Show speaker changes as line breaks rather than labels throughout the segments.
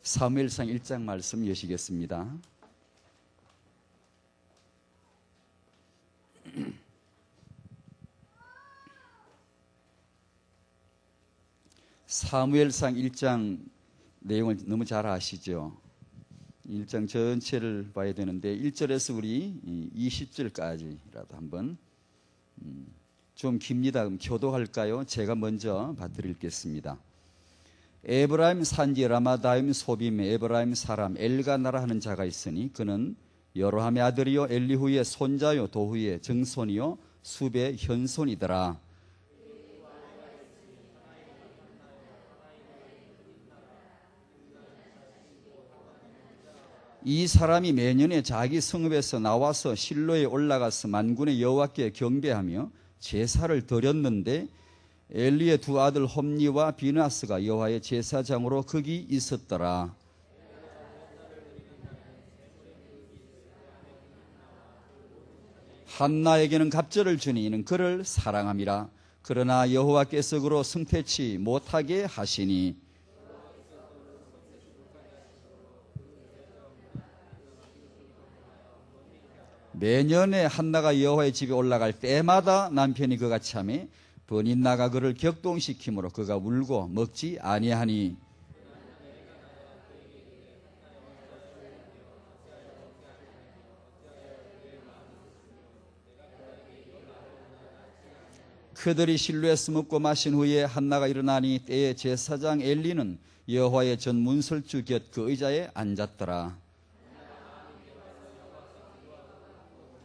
사무엘상 1장 말씀 여시겠습니다. 사무엘상 1장 내용을 너무 잘 아시죠? 1장 전체를 봐야 되는데 1절에서 우리 20절까지라도 한번 좀 깁니다. 그럼 교도할까요? 제가 먼저 받드리겠습니다. 에브라임 산지 라마다임 소빔에 에브라임 사람 엘가나라 하는 자가 있으니 그는 여로함의 아들이요 엘리후의 손자요 도후의 증손이요 숲의 현손이더라. 이 사람이 매년에 자기 성읍에서 나와서 실로에 올라가서 만군의 여호와께 경배하며 제사를 드렸는데 엘리의 두 아들 홈니와 비나스가 여호와의 제사장으로 거기 있었더라. 한나에게는 갑절을 주니 이는 그를 사랑함이라. 그러나 여호와께서 그로 승퇴치 못하게 하시니 매년에 한나가 여호와의 집에 올라갈 때마다 남편이 그가 참에 번인나가 그를 격동시키므로 그가 울고 먹지 아니하니 그들이 실로에서 먹고 마신 후에 한나가 일어나니 때에 제사장 엘리는 여호와의 전 문설주 곁 그 의자에 앉았더라.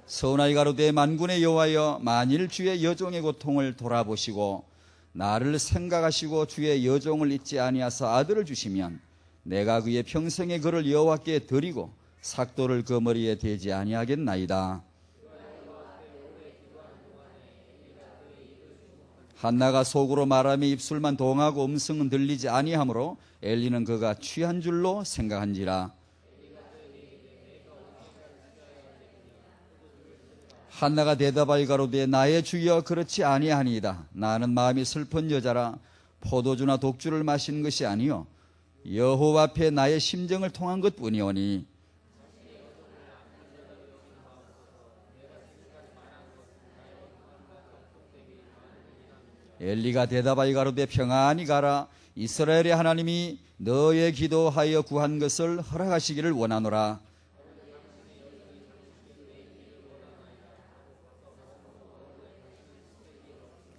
서운하이 가로되 만군의 여호와여 만일 주의 여종의 고통을 돌아보시고 나를 생각하시고 주의 여종을 잊지 아니하사 아들을 주시면 내가 그의 평생에 그를 여호와께 드리고 삭도를 그 머리에 대지 아니하겠나이다. 한나가 속으로 말하며 입술만 동하고 음성은 들리지 아니하므로 엘리는 그가 취한 줄로 생각한지라. 한나가 대답하여 가로되 나의 주여 그렇지 아니하니이다. 나는 마음이 슬픈 여자라 포도주나 독주를 마신 것이 아니요 여호와 앞에 나의 심정을 통한 것뿐이오니 엘리가 대답하여 가로되 평안히 가라. 이스라엘의 하나님이 너의 기도하여 구한 것을 허락하시기를 원하노라.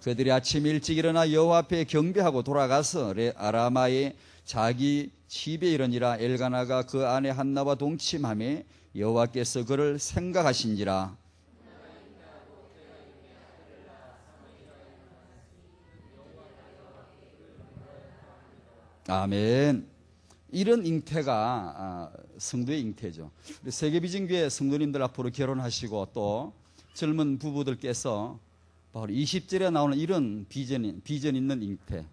그들이 아침 일찍 일어나 여호와 앞에 경배하고 돌아가서 아라마의 자기 집에 이르니라. 엘가나가 그 아내 한나와 동침하며 여호와께서 그를 생각하신지라. 아멘. 이런 잉태가 성도의 잉태죠. 세계비전교회 성도님들 앞으로 결혼하시고 또 젊은 부부들께서 바로 20절에 나오는 이런 비전 있는 잉태,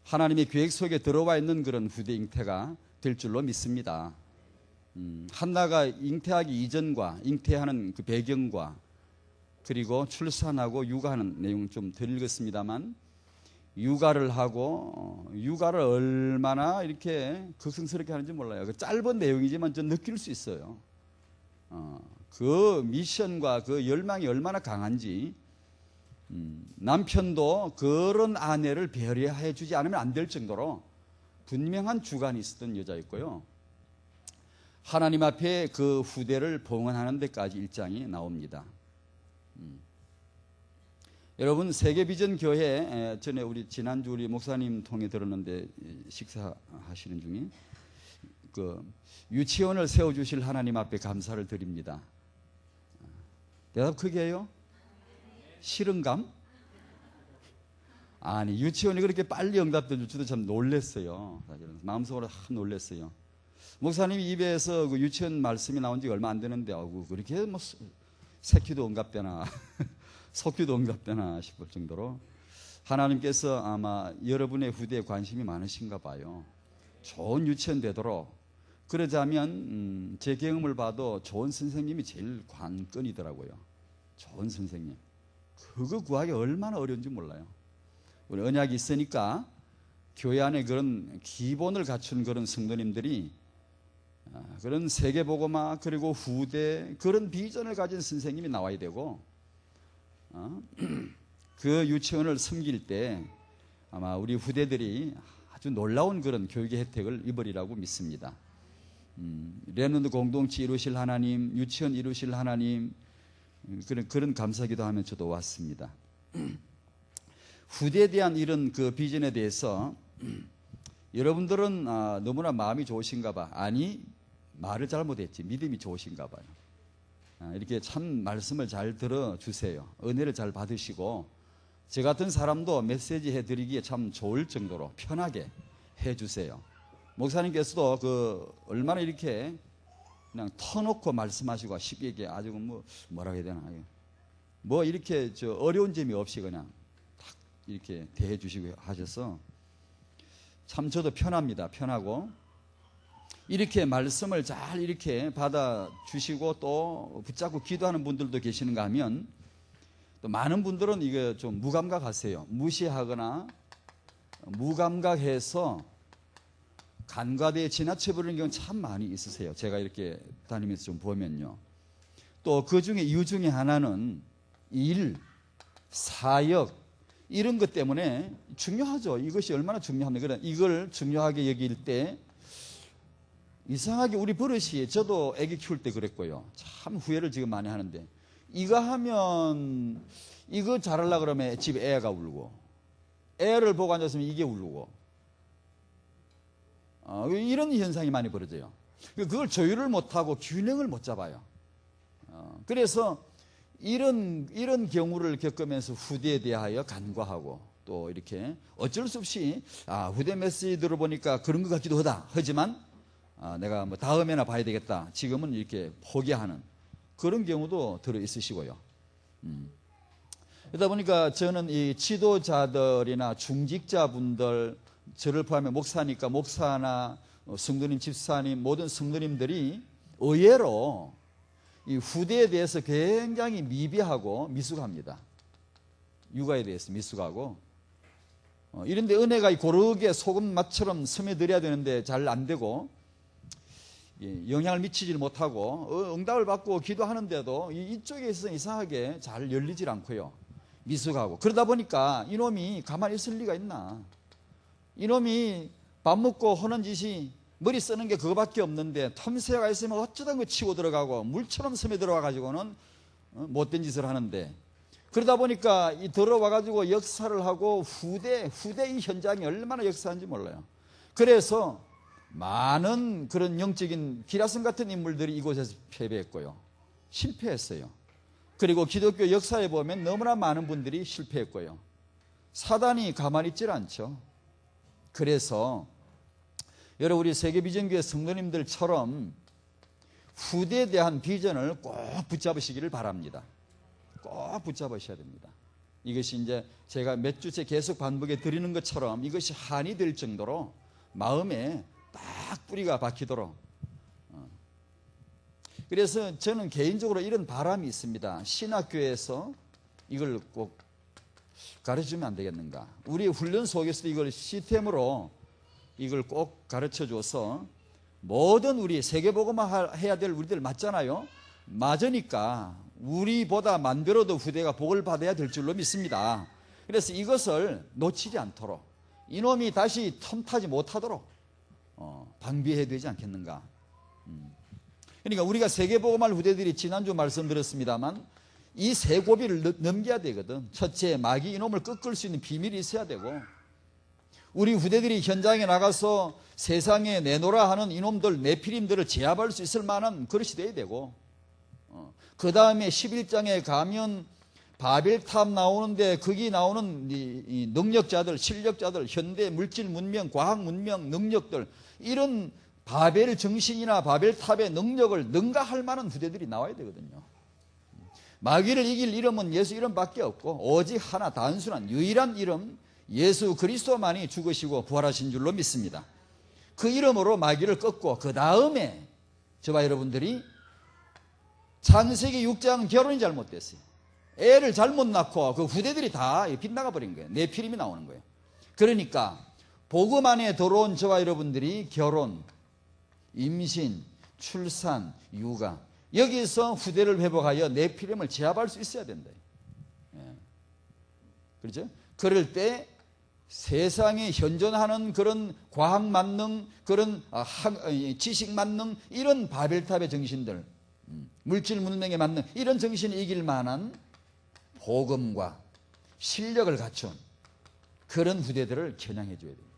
하나님의 계획 속에 들어와 있는 그런 후대 잉태가 될 줄로 믿습니다. 한나가 잉태하기 이전과 잉태하는 그 배경과 그리고 출산하고 육아하는 내용을 좀 덜 읽었습니다만 육아를 하고 육아를 얼마나 이렇게 극성스럽게 하는지 몰라요. 그 짧은 내용이지만 좀 느낄 수 있어요. 그 미션과 그 열망이 얼마나 강한지 남편도 그런 아내를 배려해 주지 않으면 안 될 정도로 분명한 주관이 있었던 여자였고요. 하나님 앞에 그 후대를 봉헌하는 데까지 일장이 나옵니다. 여러분 세계비전 교회 전에 우리 지난주 우리 목사님 통해 들었는데 식사하시는 중에 그 유치원을 세워주실 하나님 앞에 감사를 드립니다. 대답 크게 해요? 싫은감? 아니 유치원이 그렇게 빨리 응답해 줄 줄도 참 놀랐어요. 사실은 마음속으로 놀랐어요. 목사님이 입에서 그 유치원 말씀이 나온 지 얼마 안 되는데 그렇게 뭐 새끼도 응답되나 석기도 응답되나 싶을 정도로 하나님께서 아마 여러분의 후대에 관심이 많으신가 봐요. 좋은 유치원 되도록. 그러자면 제 경험을 봐도 좋은 선생님이 제일 관건이더라고요. 좋은 선생님. 그거 구하기 얼마나 어려운지 몰라요. 우리 언약이 있으니까 교회 안에 그런 기본을 갖춘 그런 성도님들이 그런 세계복음화 그리고 후대 그런 비전을 가진 선생님이 나와야 되고 그 유치원을 섬길 때 아마 우리 후대들이 아주 놀라운 그런 교육의 혜택을 입으리라고 믿습니다. 레논드 공동체 이루실 하나님, 유치원 이루실 하나님, 그런 감사기도 하면 저도 왔습니다. 후대에 대한 이런 그 비전에 대해서 여러분들은 너무나 마음이 좋으신가 봐. 아니, 말을 잘못했지. 믿음이 좋으신가 봐요. 이렇게 참 말씀을 잘 들어주세요. 은혜를 잘 받으시고 저 같은 사람도 메시지 해드리기에 참 좋을 정도로 편하게 해주세요. 목사님께서도 얼마나 이렇게 그냥 터놓고 말씀하시고 쉽게 얘기해. 아주 뭐라고 해야 되나. 이렇게 어려운 점이 없이 그냥 딱 이렇게 대해 주시고 하셔서 참 저도 편합니다. 편하고. 이렇게 말씀을 잘 이렇게 받아주시고 또 붙잡고 기도하는 분들도 계시는가 하면 또 많은 분들은 이게 좀 무감각하세요. 무시하거나 무감각해서 간과대에 지나쳐버리는 경우는 참 많이 있으세요. 제가 이렇게 다니면서 좀 보면요. 또 그 중에 이유 중에 하나는 일, 사역 이런 것 때문에 중요하죠. 이것이 얼마나 중요합니까? 그러나 이걸 중요하게 여길 때 이상하게 우리 버릇이 저도 애기 키울 때 그랬고요. 참 후회를 지금 많이 하는데 이거 하면 이거 잘하려고 그러면 집에 애가 울고 애를 보고 앉았으면 이게 울고 이런 현상이 많이 벌어져요. 그걸 조율을 못하고 균형을 못 잡아요. 그래서 이런 경우를 겪으면서 후대에 대하여 간과하고 또 이렇게 어쩔 수 없이 후대 메시지 들어보니까 그런 것 같기도 하다. 하지만 내가 다음에나 봐야 되겠다. 지금은 이렇게 포기하는 그런 경우도 들어 있으시고요. 그러다 보니까 저는 이 지도자들이나 중직자분들 저를 포함해 목사니까 목사나 성도님, 집사님 모든 성도님들이 의외로 이 후대에 대해서 굉장히 미비하고 미숙합니다. 육아에 대해서 미숙하고 이런데 은혜가 고르게 소금맛처럼 스며들어야 되는데 잘 안 되고 영향을 미치지 못하고 응답을 받고 기도하는데도 이쪽에 있어서 이상하게 잘 열리질 않고요. 미숙하고 그러다 보니까 이놈이 가만히 있을 리가 있나. 이놈이 밥 먹고 하는 짓이 머리 쓰는 게 그거밖에 없는데 틈새가 있으면 어쩌다 치고 들어가고 물처럼 스며 들어와 가지고는 못된 짓을 하는데 그러다 보니까 이 들어와 가지고 역사를 하고 후대 이 현장이 얼마나 역사한지 몰라요. 그래서 많은 그런 영적인 기라성 같은 인물들이 이곳에서 패배했고요. 실패했어요. 그리고 기독교 역사에 보면 너무나 많은 분들이 실패했고요. 사단이 가만히 있질 않죠. 그래서 여러분 우리 세계비전교회 성도님들처럼 후대에 대한 비전을 꼭 붙잡으시기를 바랍니다. 꼭 붙잡으셔야 됩니다. 이것이 이제 제가 몇 주째 계속 반복해 드리는 것처럼 이것이 한이 될 정도로 마음에 딱 뿌리가 박히도록. 그래서 저는 개인적으로 이런 바람이 있습니다. 신학교에서 이걸 꼭 가르치면 안 되겠는가. 우리 훈련 속에서도 이걸 시스템으로 이걸 꼭 가르쳐줘서 모든 우리 세계복음화 해야 될 우리들 맞잖아요. 맞으니까 우리보다 만들어도 후대가 복을 받아야 될 줄로 믿습니다. 그래서 이것을 놓치지 않도록 이놈이 다시 틈타지 못하도록 방비해야 되지 않겠는가. 그러니까 우리가 세계복음할 후대들이 지난주 말씀드렸습니다만 이 세 고비를 넘겨야 되거든. 첫째, 마귀 이놈을 꺾을 수 있는 비밀이 있어야 되고 우리 후대들이 현장에 나가서 세상에 내놓으라 하는 이놈들 네피림들을 제압할 수 있을 만한 그릇이 돼야 되고 그 다음에 11장에 가면 바벨탑 나오는데 거기 나오는 이 능력자들, 실력자들, 현대 물질 문명, 과학 문명, 능력들 이런 바벨 정신이나 바벨탑의 능력을 능가할 만한 후대들이 나와야 되거든요. 마귀를 이길 이름은 예수 이름밖에 없고 오직 하나 단순한 유일한 이름 예수 그리스도만이 죽으시고 부활하신 줄로 믿습니다. 그 이름으로 마귀를 꺾고 그 다음에 저와 여러분들이 창세기 6장 결혼이 잘못됐어요. 애를 잘못 낳고 그 후대들이 다 빗나가 버린 거예요. 네피림이 나오는 거예요. 그러니까 복음 안에 들어온 저와 여러분들이 결혼, 임신, 출산, 육아, 여기서 후대를 회복하여 네피림을 제압할 수 있어야 된다. 그렇죠? 그럴 때 세상에 현존하는 그런 과학 만능, 그런 지식 만능, 이런 바벨탑의 정신들, 물질 문명에 맞는 이런 정신이 이길 만한 복음과 실력을 갖춘 그런 후대들을 겨냥해 줘야 돼요.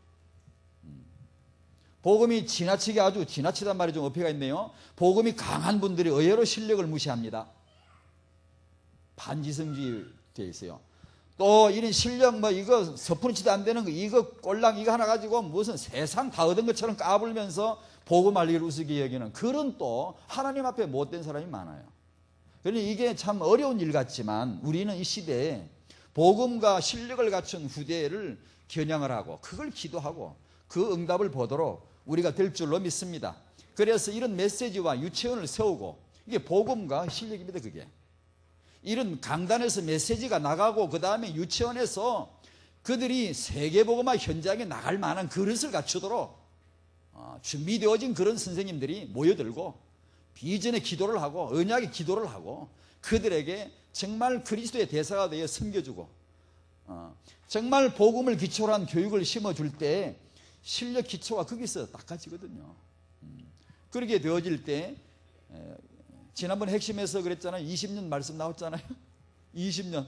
복음이 지나치게 아주 지나치단 말이 좀 어폐가 있네요. 복음이 강한 분들이 의외로 실력을 무시합니다. 반지성주의 되어 있어요. 또 이런 실력 이거 서푼치도 안 되는 거, 이거 꼴랑 이거 하나 가지고 무슨 세상 다 얻은 것처럼 까불면서 복음 알리기를 우습게 여기는 그런 또 하나님 앞에 못된 사람이 많아요. 그러니 이게 참 어려운 일 같지만 우리는 이 시대에 복음과 실력을 갖춘 후대를 겨냥을 하고 그걸 기도하고 그 응답을 보도록 우리가 될 줄로 믿습니다. 그래서 이런 메시지와 유치원을 세우고 이게 복음과 실력입니다. 그게 이런 강단에서 메시지가 나가고 그 다음에 유치원에서 그들이 세계복음화 현장에 나갈 만한 그릇을 갖추도록 준비되어진 그런 선생님들이 모여들고 비전의 기도를 하고 언약의 기도를 하고 그들에게 정말 그리스도의 대사가 되어 섬겨주고 정말 복음을 기초로 한 교육을 심어줄 때 실력 기초가 거기서 닦아지거든요. 그렇게 되어질 때 지난번 핵심에서 그랬잖아요. 20년 말씀 나왔잖아요. 20년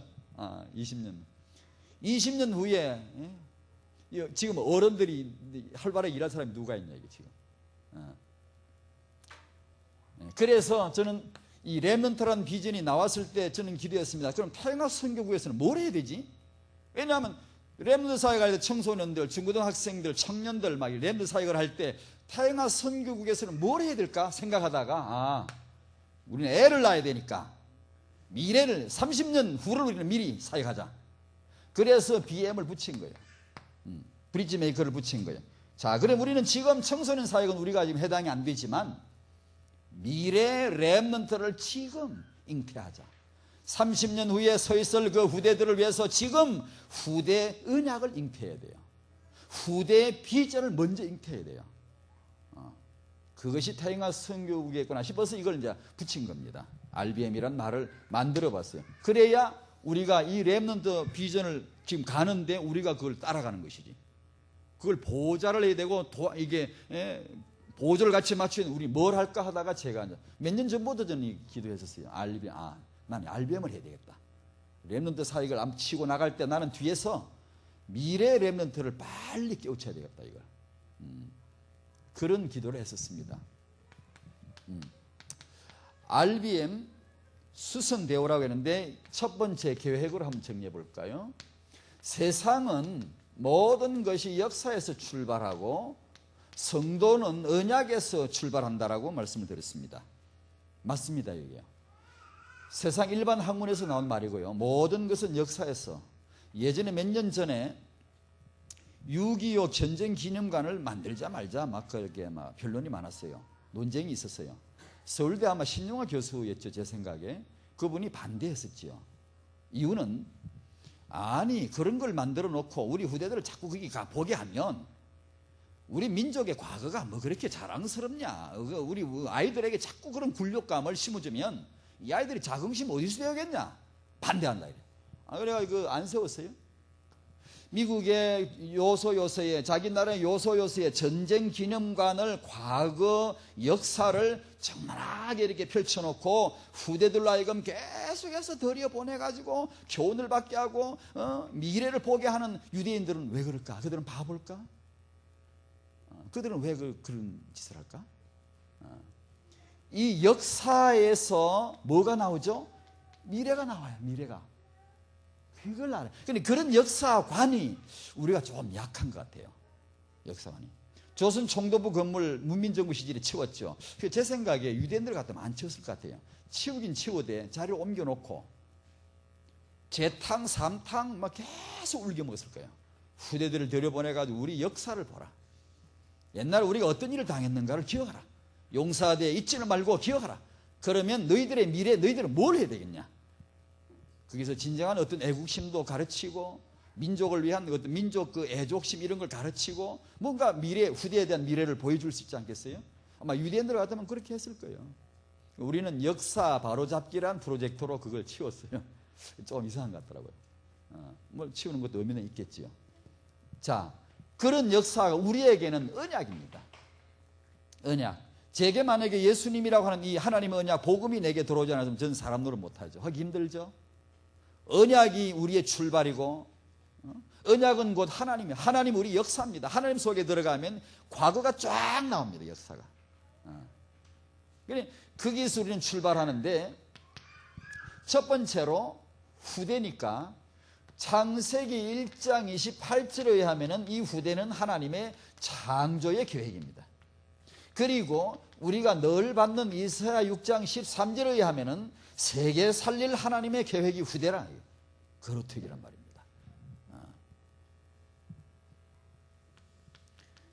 20년 후에 지금 어른들이 활발하게 일할 사람이 누가 있냐 이게 지금. 그래서 저는 이 렘넌트라는 비전이 나왔을 때 저는 기도했습니다. 그럼 태영아 선교국에서는 뭘 해야 되지? 왜냐하면 렘넌트 사역을 할 때 청소년들, 중고등학생들, 청년들 막 렘넌트 사역을 할 때 태영아 선교국에서는 뭘 해야 될까 생각하다가 우리는 애를 낳아야 되니까 미래를 30년 후를 우리는 미리 사역하자. 그래서 BM을 붙인 거예요. 브리지 메이커를 붙인 거예요. 자, 그럼 우리는 지금 청소년 사역은 우리가 지금 해당이 안 되지만 미래 렘넌트를 지금 잉태하자. 30년 후에 서 있을 그 후대들을 위해서 지금 후대 언약을 잉태해야 돼요. 후대 비전을 먼저 잉태해야 돼요. 그것이 태영아 선교국이겠구나 싶어서 이걸 이제 붙인 겁니다. RBM이라는 말을 만들어 봤어요. 그래야 우리가 이 렘넌트 비전을 지금 가는데 우리가 그걸 따라가는 것이지. 그걸 보좌를 해야 되고 이게 보조를 같이 맞추는 우리 뭘 할까 하다가 제가 몇 년 전부터 저는 기도했었어요. 난 RBM을 해야 되겠다. 렘넌트 사역을 치고 나갈 때 나는 뒤에서 미래 렘넌트를 빨리 깨우쳐야 되겠다 이걸. 그런 기도를 했었습니다. RBM 수선대오라고 했는데 첫 번째 계획으로 한번 정리해 볼까요? 세상은 모든 것이 역사에서 출발하고 성도는 언약에서 출발한다라고 말씀을 드렸습니다. 맞습니다. 이게요. 세상 일반 학문에서 나온 말이고요. 모든 것은 역사에서. 예전에 몇 년 전에 6.25 전쟁기념관을 만들자 말자 막 그렇게 막 변론이 많았어요. 논쟁이 있었어요. 서울대 아마 신용화 교수였죠. 제 생각에. 그분이 반대했었지요. 이유는 아니 그런 걸 만들어 놓고 우리 후대들을 자꾸 거기 보게 하면 우리 민족의 과거가 뭐 그렇게 자랑스럽냐. 우리 아이들에게 자꾸 그런 굴욕감을 심어주면 이 아이들이 자긍심 어디서 배우겠냐. 반대한다. 그래가지고 안 세웠어요. 미국의 요소요소에 자기 나라의 요소요소에 전쟁 기념관을 과거 역사를 적나라하게 이렇게 펼쳐놓고 후대들로 하여금 계속해서 들여보내가지고 교훈을 받게 하고 미래를 보게 하는 유대인들은 왜 그럴까? 그들은 바볼까? 그들은 왜 그런 짓을 할까? 이 역사에서 뭐가 나오죠? 미래가 나와요. 미래가. 그걸 알아요. 근데 그런 역사관이 우리가 좀 약한 것 같아요. 역사관이. 조선 총독부 건물 문민정부 시절에 치웠죠. 제 생각에 유대인들 같으면 안 치웠을 것 같아요. 치우긴 치우되 자리를 옮겨놓고 재탕, 삼탕 막 계속 울겨먹었을 거예요. 후대들을 들여보내가지고 우리 역사를 보라. 옛날에 우리가 어떤 일을 당했는가를 기억하라. 용사대에 있지는 말고 기억하라. 그러면 너희들의 미래, 너희들은 뭘 해야 되겠냐? 거기서 진정한 어떤 애국심도 가르치고 민족을 위한 어떤 민족 그 애족심 이런 걸 가르치고 뭔가 미래, 후대에 대한 미래를 보여줄 수 있지 않겠어요? 아마 유대인들 같으면 그렇게 했을 거예요. 우리는 역사 바로잡기란 프로젝터로 그걸 치웠어요. 조금 이상한 것 같더라고요. 뭐 치우는 것도 의미는 있겠지요. 자, 그런 역사가 우리에게는 언약입니다. 언약. 제게 만약에 예수님이라고 하는 이 하나님의 언약, 복음이 내게 들어오지 않았으면 저는 사람 노릇 못하죠. 하기 힘들죠. 언약이 우리의 출발이고, 언약은 곧 하나님이에요. 하나님 우리 역사입니다. 하나님 속에 들어가면 과거가 쫙 나옵니다. 역사가. 그러니까 거기서 우리는 출발하는데, 첫 번째로 후대니까 창세기 1장 28절에 의하면 이 후대는 하나님의 창조의 계획입니다. 그리고 우리가 늘 받는 이사야 6장 13절에 의하면 세계 살릴 하나님의 계획이 후대라. 그렇듯이란 말입니다.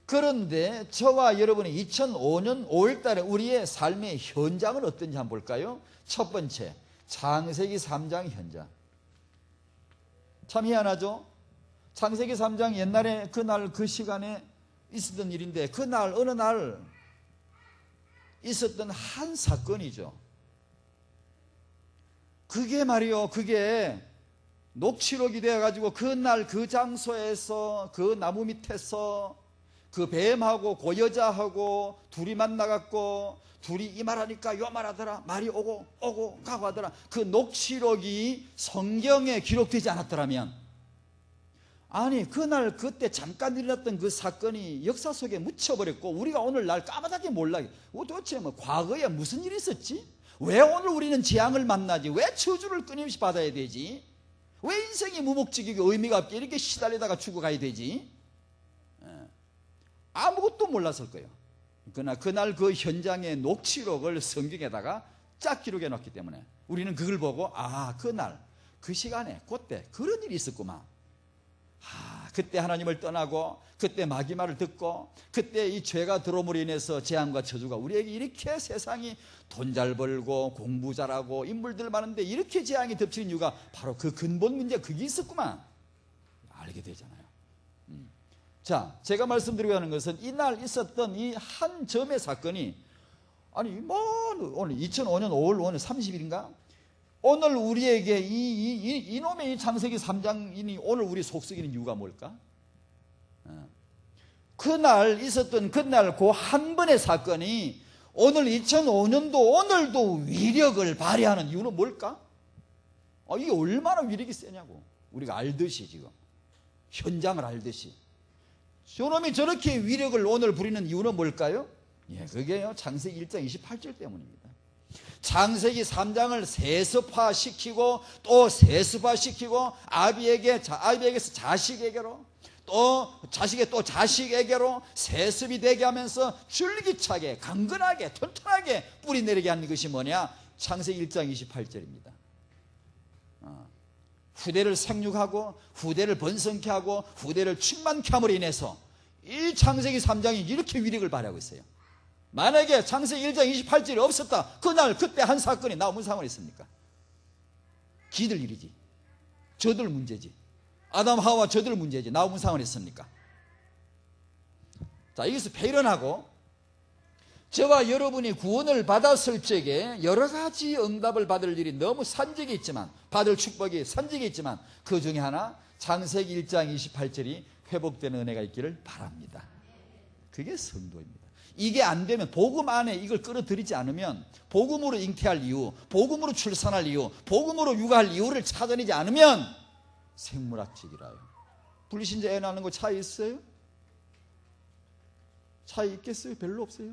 그런데 저와 여러분이 2005년 5월달에 우리의 삶의 현장은 어떤지 한번 볼까요? 첫 번째, 창세기 3장 현장. 참 희한하죠? 창세기 3장 옛날에 그날 그 시간에 있었던 일인데, 그날 어느 날 있었던 한 사건이죠. 그게 말이요, 그게 녹취록이 되어가지고 그날 그 장소에서 그 나무 밑에서 그 뱀하고 그 여자하고 둘이 만나갖고 둘이 이 말하니까 요 말하더라. 말이 오고 가고 하더라. 그 녹취록이 성경에 기록되지 않았더라면, 아니 그날 그때 잠깐 일어났던 그 사건이 역사 속에 묻혀버렸고 우리가 오늘날 까마득히 몰라. 도대체 뭐 과거에 무슨 일이 있었지? 왜 오늘 우리는 재앙을 만나지? 왜 저주를 끊임없이 받아야 되지? 왜 인생이 무목적이고 의미가 없게 이렇게 시달리다가 죽어가야 되지? 아무것도 몰랐을 거예요. 그러나 그날 그 현장의 녹취록을 성경에다가 쫙 기록해 놨기 때문에 우리는 그걸 보고, 아, 그날 그 시간에 그때 그런 일이 있었구만. 그때 하나님을 떠나고 그때 마귀 말을 듣고 그때 이 죄가 들어옴으로 인해서 재앙과 저주가 우리에게 이렇게 세상이 돈 잘 벌고 공부 잘하고 인물들 많은데 이렇게 재앙이 덮치는 이유가 바로 그 근본 문제, 그게 있었구만. 알게 되잖아요. 자, 제가 말씀드리고 하는 것은 이날 있었던 이 한 점의 사건이, 아니 뭐 오늘 2005년 5월 5일 30일인가? 오늘 우리에게 이놈의 이 창세기 3장이니 오늘 우리 속썩이는 이유가 뭘까? 그날 있었던 그날 그 한 번의 사건이 오늘 2005년도 오늘도 위력을 발휘하는 이유는 뭘까? 이게 얼마나 위력이 세냐고. 우리가 알듯이 지금 현장을 알듯이 저놈이 저렇게 위력을 오늘 부리는 이유는 뭘까요? 예, 그게요 창세기 1장 28절 때문입니다. 창세기 3장을 세습화시키고 또 세습화시키고 아비에게서 자식에게로 또 자식의 또 자식에게로 세습이 되게 하면서 줄기차게 강건하게 튼튼하게 뿌리내리게 하는 것이 뭐냐? 창세기 1장 28절입니다. 후대를 생육하고 후대를 번성케 하고 후대를 충만케 함으로 인해서 이 창세기 3장이 이렇게 위력을 발휘하고 있어요. 만약에 창세기 1장 28절이 없었다, 그날 그때 한 사건이 나오면 상관이 있습니까? 기들 일이지, 저들 문제지. 아담 하와 저들 문제지. 나오면 상관이 있습니까? 자, 여기서 배련하고 저와 여러분이 구원을 받았을 적에 여러 가지 응답을 받을 일이 너무 산적이 있지만, 받을 축복이 산적이 있지만 그 중에 하나 창세기 1장 28절이 회복되는 은혜가 있기를 바랍니다. 그게 성도입니다. 이게 안 되면, 복음 안에 이걸 끌어들이지 않으면, 복음으로 잉태할 이유, 복음으로 출산할 이유, 복음으로 육아할 이유를 찾아내지 않으면 생물학적이라요. 불신자 애 낳는 거 차이 있어요? 차이 있겠어요? 별로 없어요.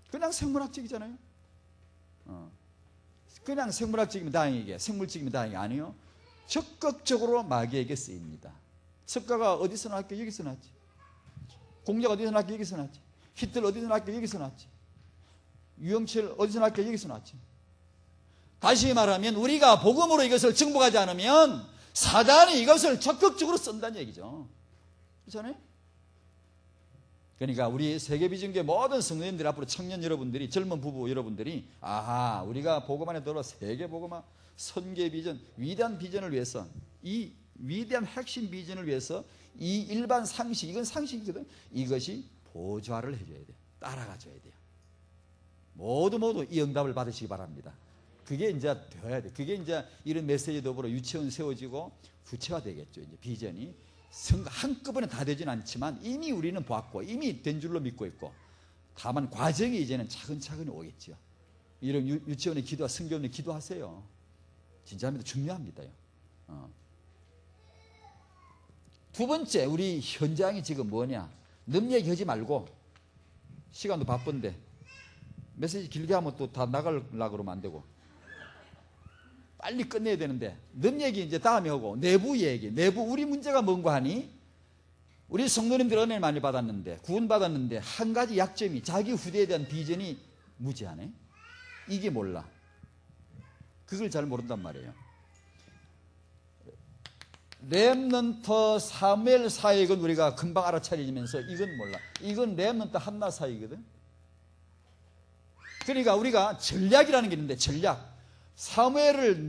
그냥 생물학적이잖아요. 그냥 생물학적이면 다행이게, 생물적이면 다행이 아니요. 적극적으로 마귀에게 쓰입니다. 석가가 어디서 나왔게? 여기서 나왔지. 공자가 어디서 나왔게? 여기서 나왔지. 히틀러 어디서 나왔게? 여기서 나왔지. 유영철 어디서 나왔게? 여기서 나왔지. 다시 말하면 우리가 복음으로 이것을 정복하지 않으면 사단이 이것을 적극적으로 쓴다는 얘기죠. 그렇잖아요? 그러니까 우리 세계비전교회 모든 성도님들, 앞으로 청년 여러분들이, 젊은 부부 여러분들이, 우리가 복음 안에 들어와 세계 복음화 선계 비전, 위대한 비전을 위해서 이 위대한 핵심 비전을 위해서 이 일반 상식, 이건 상식이거든. 이것이 보좌를 해줘야 돼요. 따라가 줘야 돼요. 모두 이 응답을 받으시기 바랍니다. 그게 이제 되어야 돼. 그게 이제 이런 메시지 더불어 유치원 세워지고 구체화되겠죠. 이제 비전이 한꺼번에 다 되진 않지만 이미 우리는 봤고 이미 된 줄로 믿고 있고, 다만 과정이 이제는 차근차근히 오겠죠. 이런 유치원의 기도와 성교원의 기도하세요. 진짜입니다. 중요합니다요. 두 번째, 우리 현장이 지금 뭐냐? 남 얘기하지 말고, 시간도 바쁜데 메시지 길게 하면 또 다 나가려고 그러면 안 되고 빨리 끝내야 되는데, 남 얘기 이제 다음에 하고 내부 얘기, 내부 우리 문제가 뭔가 하니, 우리 성도님들 은혜를 많이 받았는데 구원받았는데 한 가지 약점이 자기 후대에 대한 비전이 무지하네. 이게 몰라. 그걸 잘 모른단 말이에요. 렘넌트 사무엘 사역은 우리가 금방 알아차리면서 이건 몰라. 이건 렘넌트 한나 사역이거든. 그러니까 우리가 전략이라는 게 있는데, 전략. 사무엘을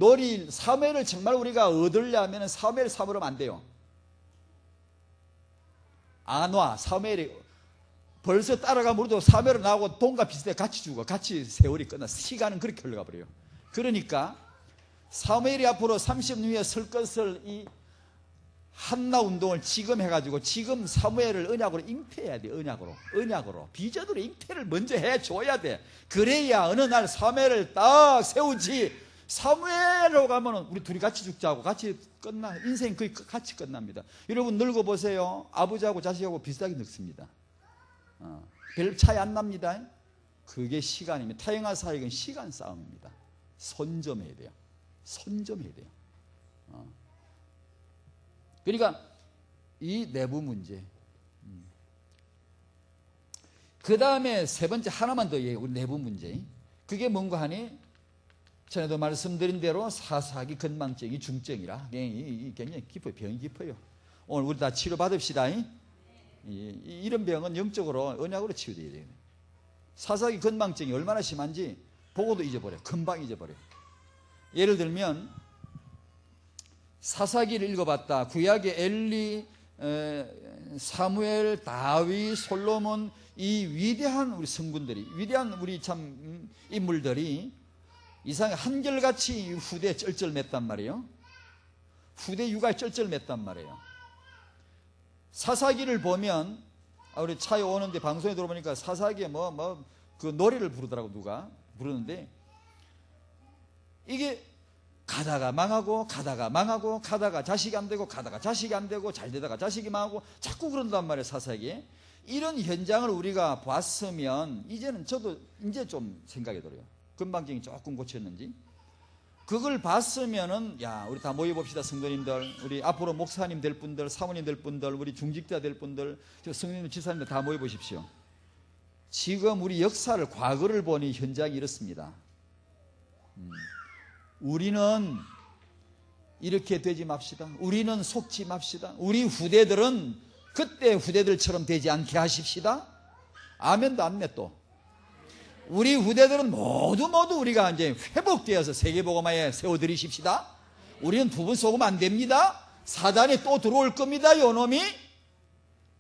정말 우리가 얻으려면 사무엘 삼으면 안 돼요. 안 와. 사무엘이 벌써 따라가면 우리도 사무엘을 나오고 돈과 비슷해 같이 죽어. 같이 세월이 끝나. 시간은 그렇게 흘러가 버려요. 그러니까 사무엘이 앞으로 30년 후에 설 것을 이 한나 운동을 지금 해가지고 지금 사무엘을 언약으로 잉태해야 돼. 언약으로 비전으로 잉태를 먼저 해줘야 돼. 그래야 어느 날 사무엘을 딱 세우지. 사무엘로 가면 우리 둘이 같이 죽자고 같이 끝나. 인생 거의 같이 끝납니다. 여러분 늙어보세요. 아버지하고 자식하고 비슷하게 늙습니다. 별 차이 안 납니다. 그게 시간입니다. 타영아 사역은 시간 싸움입니다. 선점해야 돼요. 그러니까 이 내부 문제. 그 다음에 세 번째 하나만 더 얘기해요. 우리 내부 문제. 그게 뭔가 하니, 전에도 말씀드린 대로 사사기 건망증이 중증이라 굉장히 깊어요. 병이 깊어요. 오늘 우리 다 치료받읍시다. 이런 병은 영적으로 언약으로 치유돼야 돼요. 사사기 건망증이 얼마나 심한지 보고도 잊어버려요. 금방 잊어버려요. 예를 들면 사사기를 읽어봤다. 구약의 엘리, 사무엘, 다윗, 솔로몬, 이 위대한 우리 성군들이, 위대한 우리 참 인물들이 이상하게 한결같이 후대에 쩔쩔맸단 말이에요. 후대 육아에 쩔쩔맸단 말이에요. 사사기를 보면, 우리 차에 오는데 방송에 들어보니까 사사기에 그 노래를 부르더라고. 누가 부르는데, 이게 가다가 망하고 가다가 자식이 안 되고 가다가 자식이 안 되고 잘 되다가 자식이 망하고 자꾸 그런단 말이에요. 사사기에. 이런 현장을 우리가 봤으면 이제는 저도 이제 좀 생각이 들어요. 건방증이 조금 고쳤는지. 그걸 봤으면은, 야, 우리 다 모여봅시다. 성도님들, 우리 앞으로 목사님 될 분들, 사모님 될 분들, 우리 중직자 될 분들, 성도님, 지사님들 다 모여보십시오. 지금 우리 역사를, 과거를 보니 현장이 이렇습니다. 우리는 이렇게 되지 맙시다. 우리는 속지 맙시다. 우리 후대들은 그때 후대들처럼 되지 않게 하십시다. 아멘도 안네. 또 우리 후대들은 모두 우리가 이제 회복되어서 세계복음화에 세워드리십시다. 우리는 두 번 속으면 안 됩니다. 사단이 또 들어올 겁니다. 요놈이.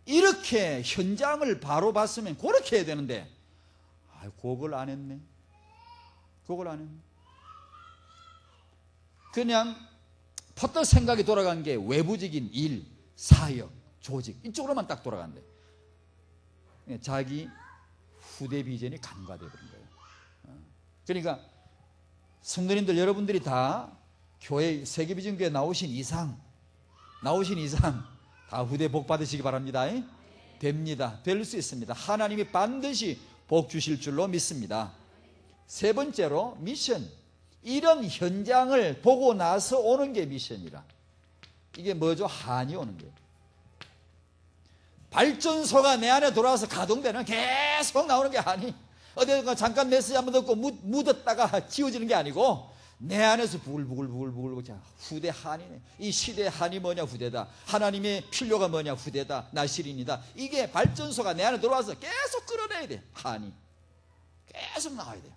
이렇게 현장을 바로 봤으면 그렇게 해야 되는데, 그걸 안 했네. 그냥 퍼뜩 생각이 돌아간 게 외부적인 일, 사역, 조직 이쪽으로만 딱 돌아간대. 자기 후대 비전이 간과되어 버린 거예요. 그러니까 성도님들 여러분들이 다 교회 세계비전교회 나오신 이상 다 후대 복 받으시기 바랍니다. 됩니다. 될 수 있습니다. 하나님이 반드시 복 주실 줄로 믿습니다. 세 번째로 미션. 이런 현장을 보고 나서 오는 게 미션이라. 이게 뭐죠? 한이 오는 거예요. 발전소가 내 안에 돌아와서 가동되는, 계속 나오는 게 한이. 어디가 잠깐 메시지 한번 듣고 묻었다가 지워지는 게 아니고 내 안에서 부글부글 자, 후대 한이네. 이 시대의 한이 뭐냐? 후대다. 하나님의 필요가 뭐냐? 후대다. 나시린이다. 이게 발전소가 내 안에 들어와서 계속 끌어내야 돼. 한이 계속 나와야 돼요.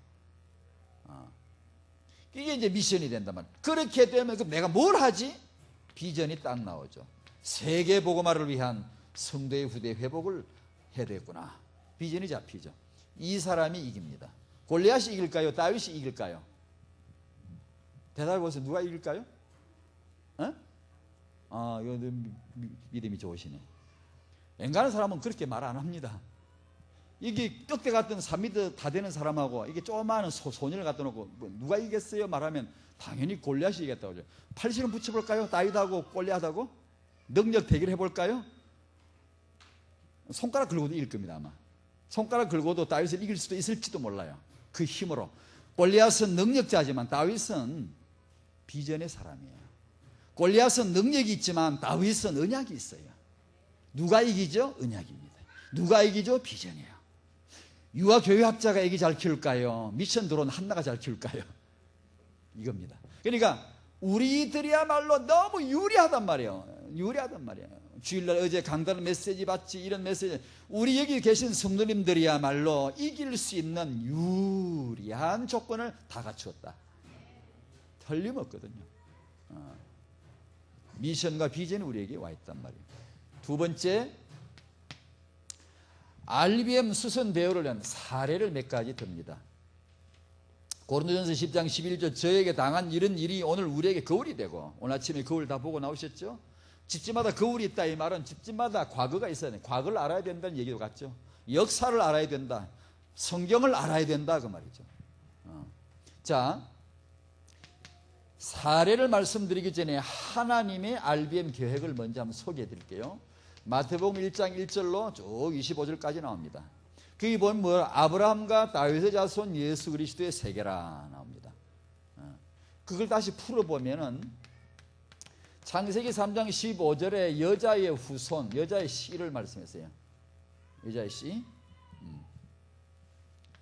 이게 이제 미션이 된단 말이에요. 그렇게 되면 그럼 내가 뭘 하지?
비전이 딱 나오죠. 세계 복음화를 위한 성도의 후대 회복을 해야 되겠구나. 비전이 잡히죠. 이 사람이 이깁니다. 골리앗이 이길까요? 다윗이 이길까요? 대답해 보세요. 누가 이길까요? 이거 믿음이 좋으시네. 앵간한 사람은 그렇게 말 안 합니다. 이게 떡대 같은 3m 다 되는 사람하고 이게 조그마한 소년을 갖다 놓고 누가 이겼어요? 말하면 당연히 골리앗이 이겼다고 하죠. 팔씨름 붙여볼까요? 다윗하고 골리앗하고 능력 대결 해볼까요? 손가락 긁어도 이길 겁니다. 아마 손가락 긁어도 다윗을 이길 수도 있을지도 몰라요. 그 힘으로. 골리앗은 능력자지만 다윗은 비전의 사람이에요. 골리앗은 능력이 있지만 다윗은 언약이 있어요. 누가 이기죠? 언약입니다. 누가 이기죠? 비전이에요. 유아교회학자가 애기 잘 키울까요? 미션 들어온 한나가 잘 키울까요? 이겁니다. 그러니까 우리들이야말로 너무 유리하단 말이에요. 유리하단 말이에요. 주일날 어제 강단 메시지 받지, 이런 메시지. 우리 여기 계신 성도님들이야말로 이길 수 있는 유리한 조건을 다 갖추었다. 틀림없거든요. 미션과 비전이 우리에게 와 있단 말이에요. 두 번째, RBM 수선 대우를 한 사례를 몇 가지 듭니다. 고린도전서 10장 11절 저에게 당한 이런 일이 오늘 우리에게 거울이 되고, 오늘 아침에 거울 다 보고 나오셨죠? 집집마다 거울이 있다. 이 말은 집집마다 과거가 있어야 돼. 과거를 알아야 된다는 얘기도 같죠. 역사를 알아야 된다. 성경을 알아야 된다. 그 말이죠. 자, 사례를 말씀드리기 전에 하나님의 RBM 계획을 먼저 한번 소개해 드릴게요. 마태복음 1장 1절로 쭉 25절까지 나옵니다. 거기 보면 뭐 아브라함과 다윗의 자손 예수 그리스도의 세계라 나옵니다. 그걸 다시 풀어보면은 창세기 3장 15절에 여자의 후손, 여자의 씨를 말씀했어요. 여자의 씨.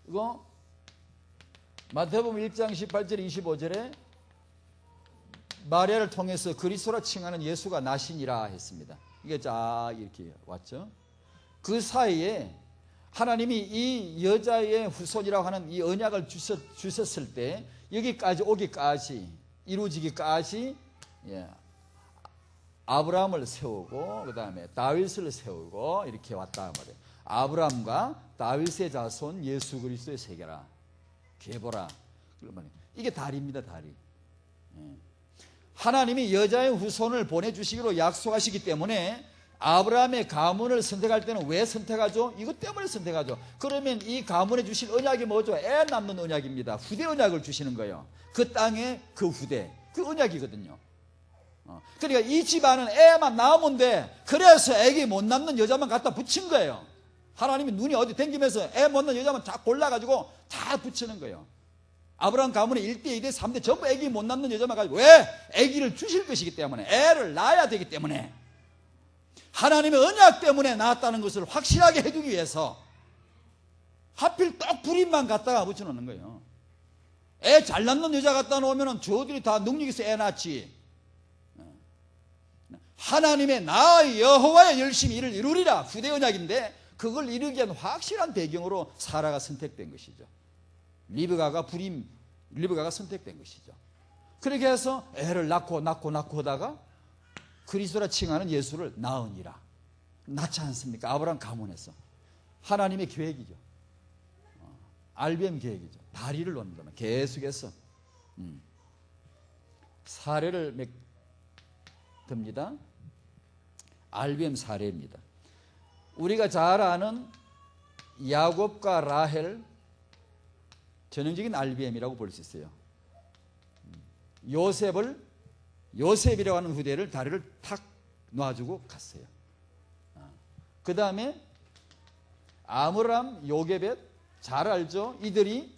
이거 마태복음 1장 18절 25절에 마리아를 통해서 그리스도라 칭하는 예수가 나시니라 했습니다. 이게 쫙 이렇게 왔죠. 그 사이에 하나님이 이 여자의 후손이라고 하는 이 언약을 주셨을 때 여기까지 오기까지 이루어지기까지 아브라함을 세우고 그 다음에 다윗을 세우고 이렇게 왔다 말이에요. 아브라함과 다윗의 자손 예수 그리스도의 세계라. 계보라. 그러면 이게 다리입니다. 다리. 하나님이 여자의 후손을 보내주시기로 약속하시기 때문에 아브라함의 가문을 선택할 때는 왜 선택하죠? 이것 때문에 선택하죠. 그러면 이 가문에 주실 언약이 뭐죠? 애 낳는 언약입니다. 후대 언약을 주시는 거예요. 그 땅에 그 후대, 그 언약이거든요. 그러니까 이 집안은 애만 낳으면 돼. 그래서 애기 못 낳는 여자만 갖다 붙인 거예요. 하나님이 눈이 어디 댕기면서 애 못 낳는 여자만 다 골라가지고 다 붙이는 거예요. 아브라함 가문에 1대, 2대, 3대 전부 애기 못 낳는 여자만 가지고 왜? 애기를 주실 것이기 때문에, 애를 낳아야 되기 때문에, 하나님의 언약 때문에 낳았다는 것을 확실하게 해주기 위해서 하필 딱 불임만 갖다가 붙여놓는 거예요. 애 잘 낳는 여자 갖다 놓으면 저들이 다 능력 있어 애 낳지. 하나님의 나 여호와의 열심히 이를 이루리라. 후대 언약인데 그걸 이루기 위한 확실한 배경으로 사라가 선택된 것이죠. 리브가가 선택된 것이죠. 그렇게 해서 애를 낳고 하다가 그리스도라 칭하는 예수를 낳으니라. 낳지 않습니까? 아브라함 가문에서. 하나님의 계획이죠. RBM 계획이죠. 다리를 놓는다. 계속해서 사례를 듭니다. RBM 사례입니다. 우리가 잘 아는 야곱과 라헬 전형적인 RBM이라고 볼 수 있어요. 요셉이라고 하는 후대를 다리를 탁 놔주고 갔어요. 그 다음에 아므람, 요게벳 잘 알죠? 이들이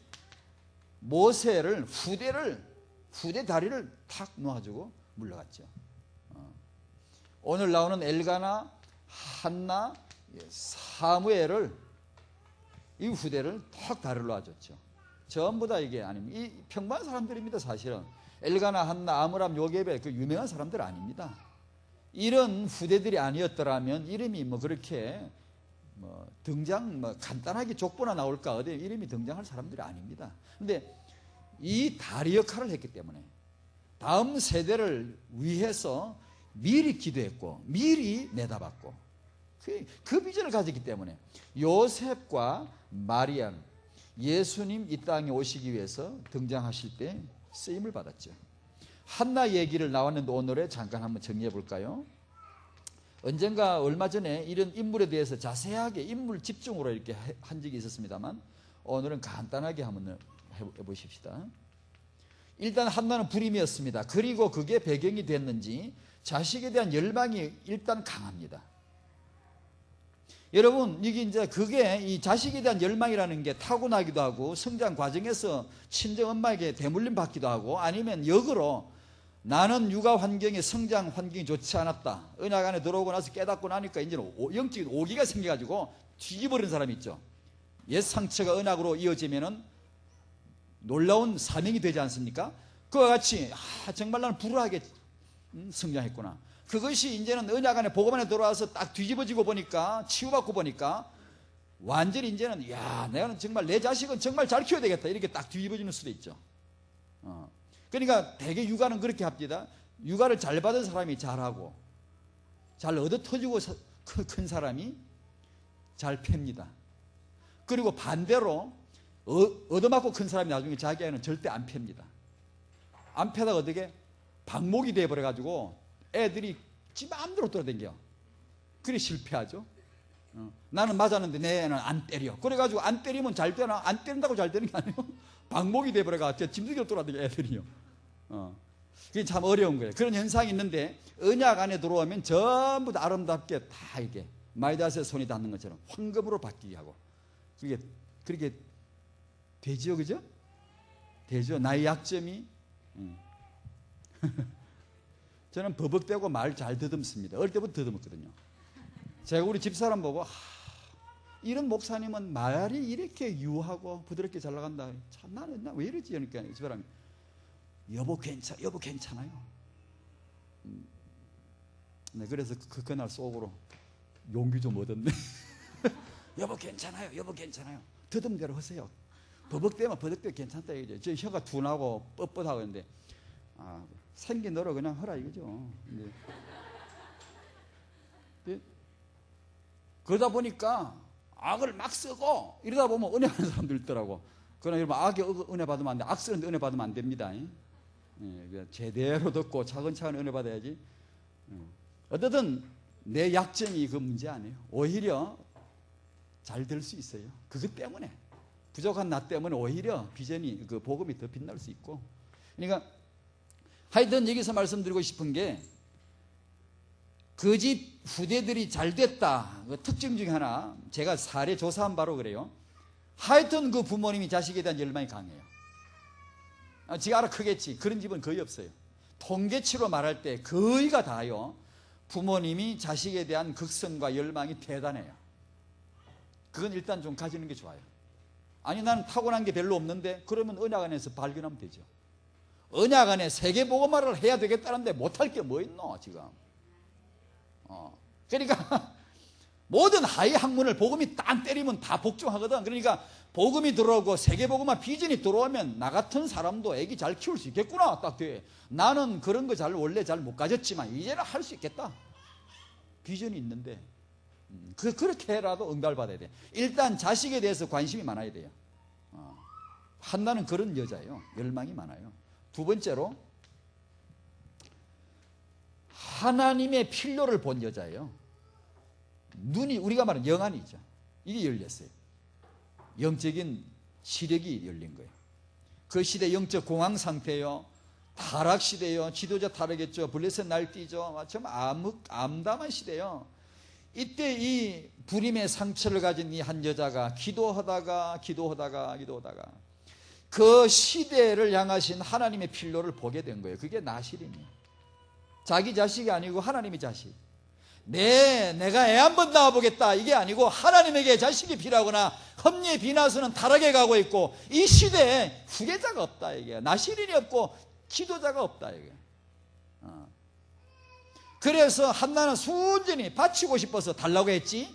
모세를 후대 다리를 탁 놔주고 물러갔죠. 오늘 나오는 엘가나, 한나, 사무엘을 이 후대를 탁 다리를 놔줬죠. 전부 다 이게 아닙니다. 이 평범한 사람들입니다. 사실은 엘가나, 한나, 아므람, 요게벳 그 유명한 사람들 아닙니다. 이런 후대들이 아니었더라면 이름이 뭐 그렇게 등장 간단하게 족보나 나올까 어디 이름이 등장할 사람들이 아닙니다. 근데 이 다리 역할을 했기 때문에 다음 세대를 위해서 미리 기도했고 미리 내다봤고 그 비전을 가졌기 때문에 요셉과 마리아는 예수님 이 땅에 오시기 위해서 등장하실 때 쓰임을 받았죠. 한나 얘기를 나왔는데 오늘에 잠깐 한번 정리해 볼까요? 언젠가 얼마 전에 이런 인물에 대해서 자세하게 인물 집중으로 이렇게 한 적이 있었습니다만 오늘은 간단하게 한번 해보십시다. 일단 한나는 불임이었습니다. 그리고 그게 배경이 됐는지 자식에 대한 열망이 일단 강합니다. 여러분, 이게 이제 그게 이 자식에 대한 열망이라는 게 타고나기도 하고 성장 과정에서 친정 엄마에게 대물림 받기도 하고 아니면 역으로 나는 육아 환경에 성장 환경이 좋지 않았다. 언약 안에 들어오고 나서 깨닫고 나니까 이제는 영적인 오기가 생겨가지고 뒤집어버린 사람이 있죠. 옛 상처가 언약으로 이어지면은 놀라운 사명이 되지 않습니까? 그와 같이 정말 나는 불우하게 성장했구나. 그것이 이제는 언약 안에 복음 안에 들어와서 딱 뒤집어지고 보니까 치유받고 보니까 완전히 이제는 야 내가 정말 내 자식은 정말 잘 키워야 되겠다 이렇게 딱 뒤집어지는 수도 있죠. 그러니까 대개 육아는 그렇게 합니다. 육아를 잘 받은 사람이 잘하고 잘 얻어 터지고 큰 사람이 잘 팹니다. 그리고 반대로 얻어맞고 큰 사람이 나중에 자기 애는 절대 안 팹니다. 안 패다가 어떻게 방목이 돼버려가지고 애들이 지 마음대로 돌아다녀. 그래 실패하죠. 나는 맞았는데 내 애는 안 때려. 그래가지고 안 때리면 잘 되나? 안 때린다고 잘 되는 게 아니에요. 방목이 돼버려가지고 짐승으로 돌아다녀 애들이요. 그게 참 어려운 거예요. 그런 현상이 있는데 언약 안에 들어오면 전부 다 아름답게 다 이게 마이다스의 손이 닿는 것처럼 황금으로 바뀌게 하고 그렇게 되지요, 그죠? 되죠. 나의 약점이 저는 버벅대고 말 잘 더듬습니다. 어릴 때부터 더듬었거든요. 제가 우리 집사람 보고 이런 목사님은 말이 이렇게 유하고 부드럽게 잘 나간다. 참 나는 왜 이러지? 그러니까 집사람이 여보 괜찮아요. 네, 그래서 그날 속으로 용기 좀 얻었네. 여보 괜찮아요. 더듬대로 하세요. 버벅대면 버벅대 괜찮다 이거죠. 저 혀가 둔하고 뻣뻣하고 있는데 생긴 너로 그냥 하라 이거죠. 근데 그러다 보니까 악을 막 쓰고 이러다 보면 은혜 받는 사람들 있더라고. 그러나 여러분 악에 은혜 받으면 안 돼. 악 쓰는데 은혜 받으면 안 됩니다. 제대로 듣고 차근차근 은혜 받아야지. 어쨌든 내 약점이 그 문제 아니에요. 오히려 잘 될 수 있어요. 그것 때문에 부족한 나 때문에 오히려 비전이 그 복음이 더 빛날 수 있고. 그러니까 하여튼 여기서 말씀드리고 싶은 게 그 집 후대들이 잘 됐다. 그 특징 중에 하나 제가 사례 조사한 바로 그래요. 하여튼 그 부모님이 자식에 대한 열망이 강해요. 지가 알아 크겠지. 그런 집은 거의 없어요. 통계치로 말할 때 거의가 다요. 부모님이 자식에 대한 극성과 열망이 대단해요. 그건 일단 좀 가지는 게 좋아요. 아니 나는 타고난 게 별로 없는데 그러면 언약 안에서 발견하면 되죠. 언약 안에 세계복음화를 해야 되겠다는데 못할 게 뭐 있노 지금. 그러니까 모든 하위 학문을 복음이 딱 때리면 다 복종하거든. 그러니까 복음이 들어오고 세계복음화 비전이 들어오면 나 같은 사람도 애기 잘 키울 수 있겠구나 딱 돼. 나는 그런 거 원래 잘 못 가졌지만 이제는 할 수 있겠다. 비전이 있는데 그렇게라도 응답을 받아야 돼. 일단 자식에 대해서 관심이 많아야 돼요. 한나는 그런 여자예요. 열망이 많아요. 두 번째로 하나님의 필요를 본 여자예요. 눈이 우리가 말하는 영안이죠. 이게 열렸어요. 영적인 시력이 열린 거예요. 그 시대 영적 공황 상태예요. 타락 시대예요. 지도자 타락했죠. 블레셋 날뛰죠. 정말 암담한 시대예요. 이때 이 불임의 상처를 가진 이 한 여자가 기도하다가 그 시대를 향하신 하나님의 필요를 보게 된 거예요. 그게 나실이에요. 자기 자식이 아니고 하나님의 자식. 내가 애 한번 낳아보겠다 이게 아니고 하나님에게 자식이 필요하거나 섭리의 비나서는 타락에 가고 있고 이 시대에 후계자가 없다 이게. 나실인이 없고 지도자가 없다 이게. 그래서 한나는 순전히 바치고 싶어서 달라고 했지.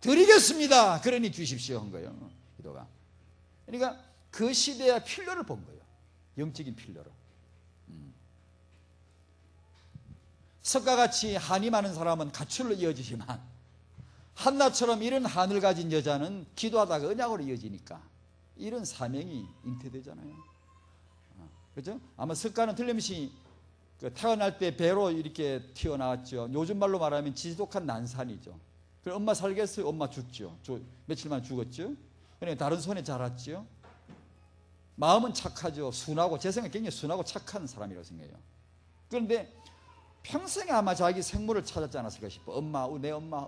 드리겠습니다. 그러니 주십시오 한 거예요. 기도가. 그러니까 그 시대의 필요를 본 거예요. 영적인 필요로. 석과 같이 한이 많은 사람은 가출로 이어지지만 한나처럼 이런 한을 가진 여자는 기도하다가 언약으로 이어지니까 이런 사명이 잉태되잖아요. 그렇죠? 아마 석가는 틀림없이 태어날 때 배로 이렇게 튀어나왔죠. 요즘 말로 말하면 지독한 난산이죠. 그럼 엄마 살겠어요? 엄마 죽죠. 며칠만 죽었죠. 그러니까 다른 손에 자랐죠. 마음은 착하죠. 순하고, 제 생각에 굉장히 순하고 착한 사람이라고 생각해요. 그런데 평생에 아마 자기 생물을 찾았지 않았을까 싶어. 엄마, 내 엄마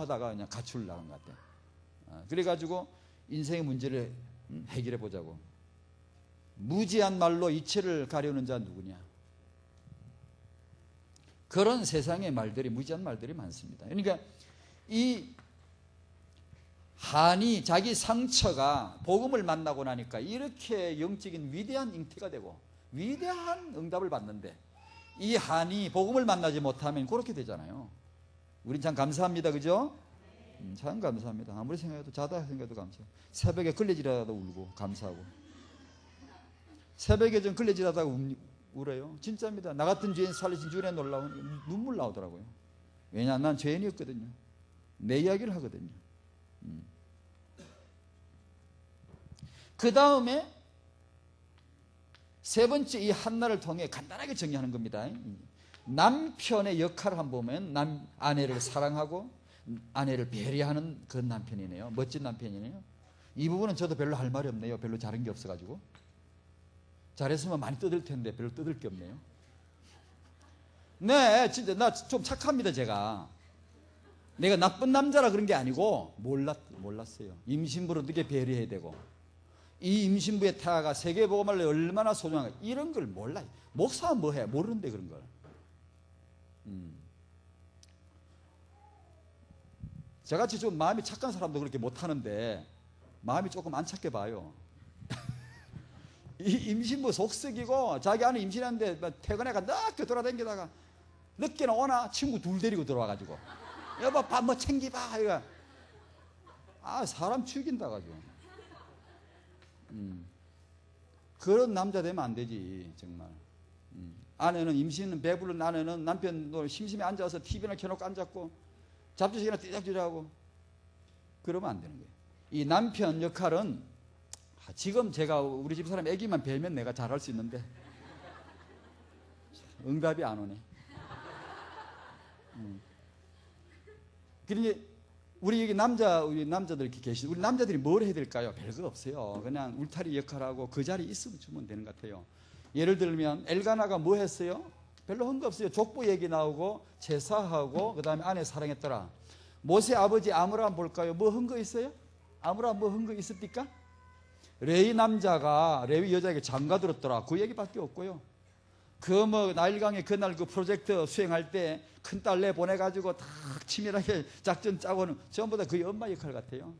하다가 그냥 가출 나간 것 같아요. 그래가지고 인생의 문제를 해결해 보자고. 무지한 말로 이치를 가려는 자 누구냐? 그런 세상의 말들이, 무지한 말들이 많습니다. 그러니까 이 한이, 자기 상처가 복음을 만나고 나니까 이렇게 영적인 위대한 잉태가 되고 위대한 응답을 받는데, 이 한이 복음을 만나지 못하면 그렇게 되잖아요. 우린 참 감사합니다. 그죠? 참 감사합니다. 아무리 생각해도, 자다 생각해도 감사해요. 새벽에 걸레질하다가 울고 감사하고, 새벽에 좀 걸레질하다가 울어요. 진짜입니다. 나 같은 죄인 살리신 주에 놀라운 눈물 나오더라고요. 왜냐, 난 죄인이었거든요. 내 이야기를 하거든요. 그 다음에 세 번째, 이 한나를 통해 간단하게 정리하는 겁니다. 남편의 역할을 한번 보면 아내를 사랑하고 아내를 배려하는 그런 남편이네요. 멋진 남편이네요. 이 부분은 저도 별로 할 말이 없네요. 별로 잘한 게 없어가지고. 잘했으면 많이 뜯을 텐데 별로 뜯을 게 없네요. 네, 진짜 나 좀 착합니다. 제가 내가 나쁜 남자라 그런 게 아니고 몰랐어요. 임신부를 어떻게 배려해야 되고, 이 임신부의 태아가 세계복음을 얼마나 소중한가, 이런 걸 몰라요. 목사가 뭐해? 모르는데 그런 걸. 저같이 좀 마음이 착한 사람도 그렇게 못하는데 마음이 조금 안 착해 봐요. 이 임신부 속썩이고, 자기 안에 임신했는데 퇴근해가 늦게 돌아다니다가 늦게는 오나 친구 둘 데리고 들어와가지고, 여보 밥 뭐 챙기봐. 이거 사람 죽인다 가지고. 그런 남자 되면 안 되지 정말. 아내는 임신은 배부른 아내는 남편도 심심해 앉아서 TV나 켜놓고 앉았고 잡지식이나 띠작띠작하고 그러면 안 되는 거예요. 이 남편 역할은, 지금 제가 우리 집 사람 애기만 뵈면 내가 잘할 수 있는데 응답이 안 오네. 그러니 우리 여기 우리 남자들 이렇게 계시죠. 우리 남자들이 뭘 해야 될까요? 별거 없어요. 그냥 울타리 역할하고 그 자리에 있으면 주면 되는 것 같아요. 예를 들면 엘가나가 뭐 했어요? 별로 한 거 없어요. 족보 얘기 나오고 제사하고 그 다음에 아내 사랑했더라. 모세 아버지 아므람 볼까요? 뭐 한 거 있어요? 아므람 뭐 한 거 있습니까? 레위 남자가 레위 여자에게 장가 들었더라. 그 얘기밖에 없고요. 나일강의 그날 그 프로젝트 수행할 때 큰딸 내보내가지고 다 치밀하게 작전 짜고는 전부 다 그의 엄마 역할 같아요.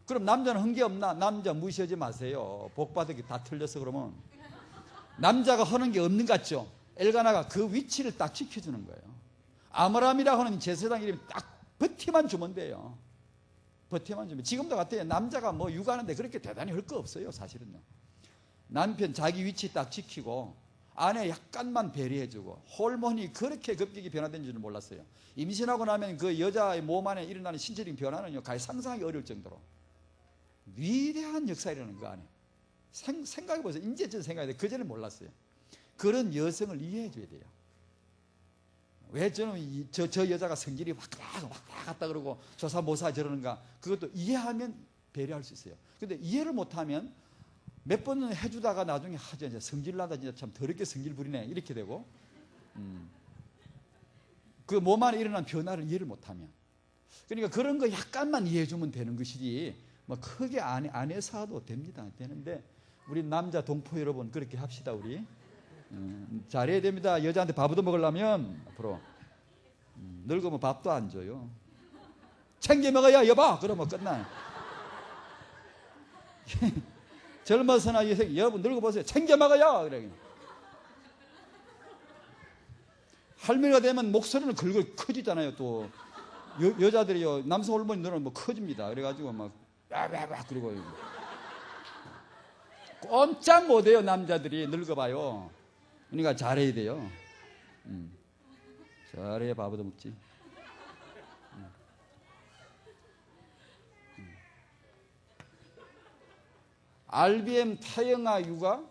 그럼 남자는 한 게 없나? 남자 무시하지 마세요. 복 받은 게 다 틀려서 그러면 남자가 하는 게 없는 것 같죠? 엘가나가 그 위치를 딱 지켜주는 거예요. 아므람이라고 하는 제사장 이름이 딱 버티만 주면 돼요. 버티만 주면. 지금도 같아요. 남자가 뭐 육아하는데 그렇게 대단히 할 거 없어요. 사실은요. 남편 자기 위치 딱 지키고 아내 약간만 배려해주고, 호르몬이 그렇게 급격히 변화된 줄은 몰랐어요. 임신하고 나면 그 여자의 몸 안에 일어나는 신체적인 변화는요, 가히 상상하기 어려울 정도로 위대한 역사가 일어나는 거 안에. 생각해보세요. 이제 저 생각해야 돼. 그전에 몰랐어요. 그런 여성을 이해해줘야 돼요. 왜 저는 저 여자가 성질이 확 갔다 그러고 조사모사 저러는가, 그것도 이해하면 배려할 수 있어요. 근데 이해를 못하면 몇 번은 해주다가 나중에 이제 성질나다, 진짜 참 더럽게 성질 부리네, 이렇게 되고, 그 몸 안에 일어난 변화를 이해를 못하면. 그러니까 그런 거 약간만 이해해주면 되는 것이지 뭐 크게 안 해서도 됩니다. 되는데 우리 남자 동포 여러분 그렇게 합시다. 우리 잘해야 됩니다. 여자한테 밥도 먹으려면 앞으로 늙으면 밥도 안 줘요. 챙겨 먹어야 여보 그러면 끝나요. 젊어서나 여러분 늙어보세요. 챙겨 먹어요. 그래. 할머니가 되면 목소리는 긁어 커지잖아요. 또 여자들이요, 남성 호르몬이 늘어나면 뭐 커집니다. 그래가지고 막 와와와 그러고 꼼짝 못해요. 남자들이 늙어봐요. 그러니까 잘해야 돼요.
잘해 바보도 먹지. RBM 타영아 육아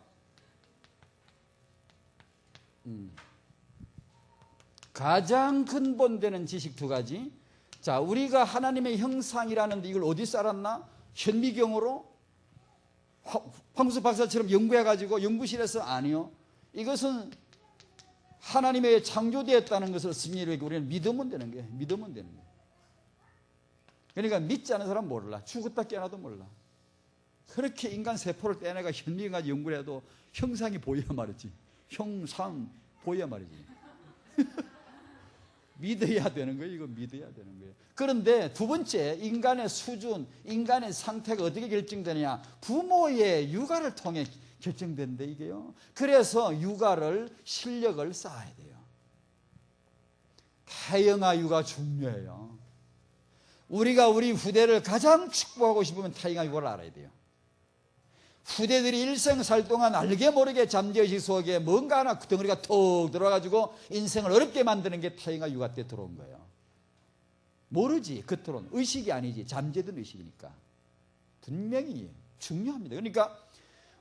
가장 근본되는 지식 두 가지. 자, 우리가 하나님의 형상이라는데 이걸 어디서 알았나? 현미경으로 황구수 박사처럼 연구해가지고 연구실에서 아니요. 이것은 하나님의 창조되었다는 것을 승리를 우리는 믿으면 되는 거예요. 믿으면 되는 거예요. 그러니까 믿지 않은 사람 몰라. 죽었다 깨어나도 몰라. 그렇게 인간 세포를 떼내가 현미경까지 연구를 해도 형상이 보여야 말이지. 형상 보여야 말이지. 믿어야 되는 거예요. 이거 믿어야 되는 거예요. 그런데 두 번째, 인간의 수준, 인간의 상태가 어떻게 결정되느냐? 부모의 육아를 통해 결정된대 이게요. 그래서 육아를 실력을 쌓아야 돼요. 타영아 육아 중요해요. 우리가 우리 후대를 가장 축복하고 싶으면 타영아 육아를 알아야 돼요. 후대들이 일생 살 동안 알게 모르게 잠재의식 속에 뭔가 하나 덩어리가 톡 들어가지고 인생을 어렵게 만드는 게 타영아 육아 때 들어온 거예요. 모르지, 겉으로는. 의식이 아니지, 잠재된 의식이니까. 분명히 중요합니다. 그러니까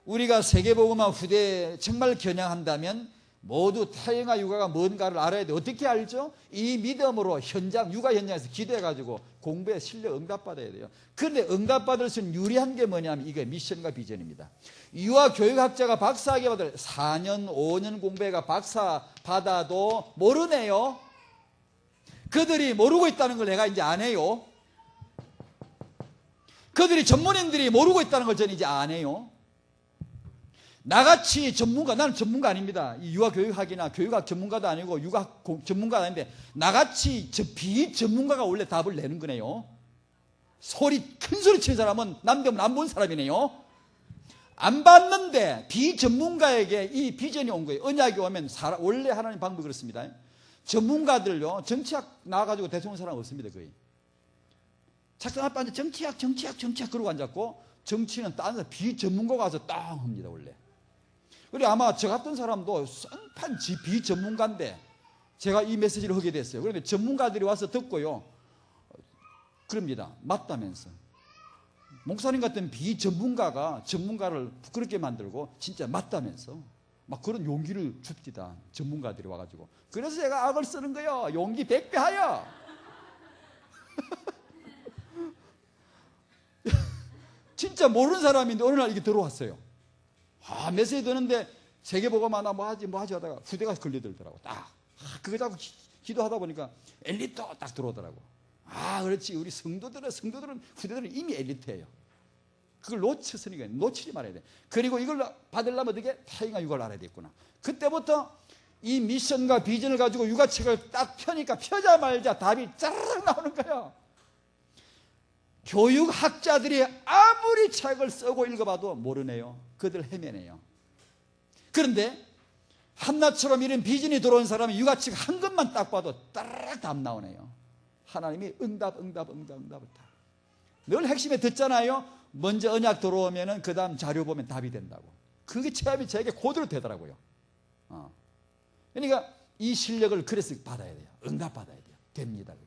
우리가 세계복음화 후대에 정말 겨냥한다면 모두 타영아 육아가 뭔가를 알아야 돼. 어떻게 알죠? 이 믿음으로 현장, 육아 현장에서 기도해가지고 공부에 실력 응답받아야 돼요. 그런데 응답받을 수 있는 유리한 게 뭐냐면 이게 미션과 비전입니다. 유아 교육학자가 박사학위 받을 4년, 5년 공부해가 박사 받아도 모르네요. 그들이 모르고 있다는 걸 내가 이제 안 해요. 그들이 전문인들이 모르고 있다는 걸 저는 이제 안 해요. 나같이 전문가, 나는 전문가 아닙니다. 유아교육학이나 교육학 전문가도 아니고 육아 전문가도 아닌데 나같이 비전문가가 원래 답을 내는 거네요. 큰 소리 치는 사람은 남대문 안 본 사람이네요. 안 봤는데 비전문가에게 이 비전이 온 거예요. 언약이 오면 원래 하나님 방법이 그렇습니다. 전문가들요, 정치학 나와가지고 대통령 사람 없습니다. 거의 착상 앞에 앉아 정치학 그러고 앉았고, 정치는 딴 사람 비전문가가 와서 땅 합니다. 원래. 그리고 아마 저 같은 사람도 썬판 비전문가인데 제가 이 메시지를 하게 됐어요. 그런데 전문가들이 와서 듣고요, 그럽니다. 맞다면서. 목사님 같은 비전문가가 전문가를 부끄럽게 만들고 진짜 맞다면서 막 그런 용기를 줍디다. 전문가들이 와가지고. 그래서 제가 악을 쓰는 거예요. 용기 100배 하여. 진짜 모르는 사람인데 어느 날 이게 들어왔어요. 메시지 듣는데 세계복음화나 뭐 하지 하다가 후대가 걸려들더라고. 딱 그거 자꾸 기도하다 보니까 엘리트 딱 들어오더라고. 그렇지. 우리 성도들은 후대들은 이미 엘리트예요. 그걸 놓쳤으니까 놓치지 말아야 돼. 그리고 이걸 받으려면 어떻게? 타영아 육아를 알아야 되겠구나. 그때부터 이 미션과 비전을 가지고 육아책을 딱 펴니까 펴자마자 답이 짜르륵 나오는 거예요. 교육학자들이 아무리 책을 쓰고 읽어봐도 모르네요. 그들 헤매네요. 그런데 한나처럼 이런 비전이 들어온 사람이 육아책 한 것만 딱 봐도 따르륵 답 나오네요. 하나님이 응답을 다. 늘 핵심에 듣잖아요. 먼저 언약 들어오면은 그 다음 자료 보면 답이 된다고. 그게 체험이 저에게 그대로 되더라고요. 그러니까 이 실력을 그래서 받아야 돼요. 응답 받아야 돼요. 됩니다. 그게.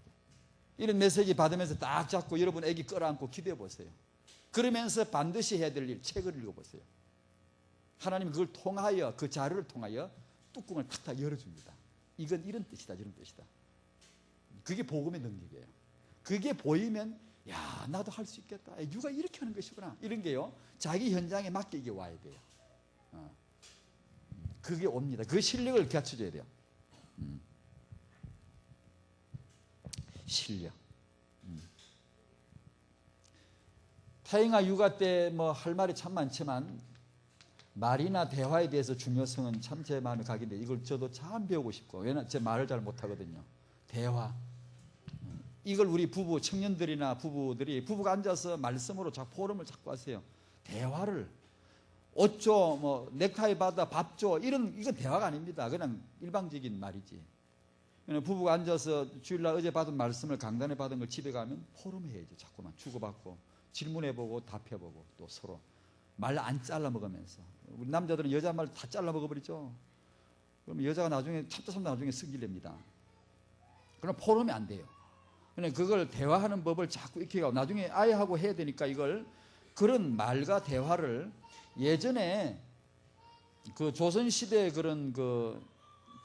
이런 메시지 받으면서 딱 잡고 여러분 애기 끌어안고 기도해 보세요. 그러면서 반드시 해야 될 일, 책을 읽어보세요. 하나님이 그걸 통하여, 그 자료를 통하여 뚜껑을 탁탁 열어줍니다. 이건 이런 뜻이다, 저런 뜻이다. 그게 복음의 능력이에요. 그게 보이면 야, 나도 할 수 있겠다. 누가 이렇게 하는 것이구나. 이런 게요, 자기 현장에 맞게 이게 와야 돼요. 그게 옵니다. 그 실력을 갖춰줘야 돼요. 실력. 타영아 육아 때 뭐 할 말이 참 많지만 말이나 대화에 대해서 중요성은 참 제 마음에 가긴데 이걸 저도 참 배우고 싶고, 왜냐면 제 말을 잘 못하거든요. 대화. 이걸 우리 부부, 청년들이나 부부가 앉아서 말씀으로 포럼을 자꾸 하세요. 대화를. 옷 줘, 뭐 넥타이 받아, 밥 줘, 이건 대화가 아닙니다. 그냥 일방적인 말이지. 부부가 앉아서 주일날 어제 받은 말씀을 강단에 받은 걸 집에 가면 포럼 해야죠. 자꾸만 주고받고 질문해보고 답해보고 또 서로 말 안 잘라 먹으면서. 우리 남자들은 여자 말 다 잘라 먹어버리죠. 그럼 여자가 나중에 참다 나중에 승질냅니다.
그럼 포럼이 안 돼요. 그냥 그걸 대화하는 법을 자꾸 익혀가고 나중에 아이하고 해야 되니까 이걸 그런 말과 대화를 예전에 그 조선시대 그런 그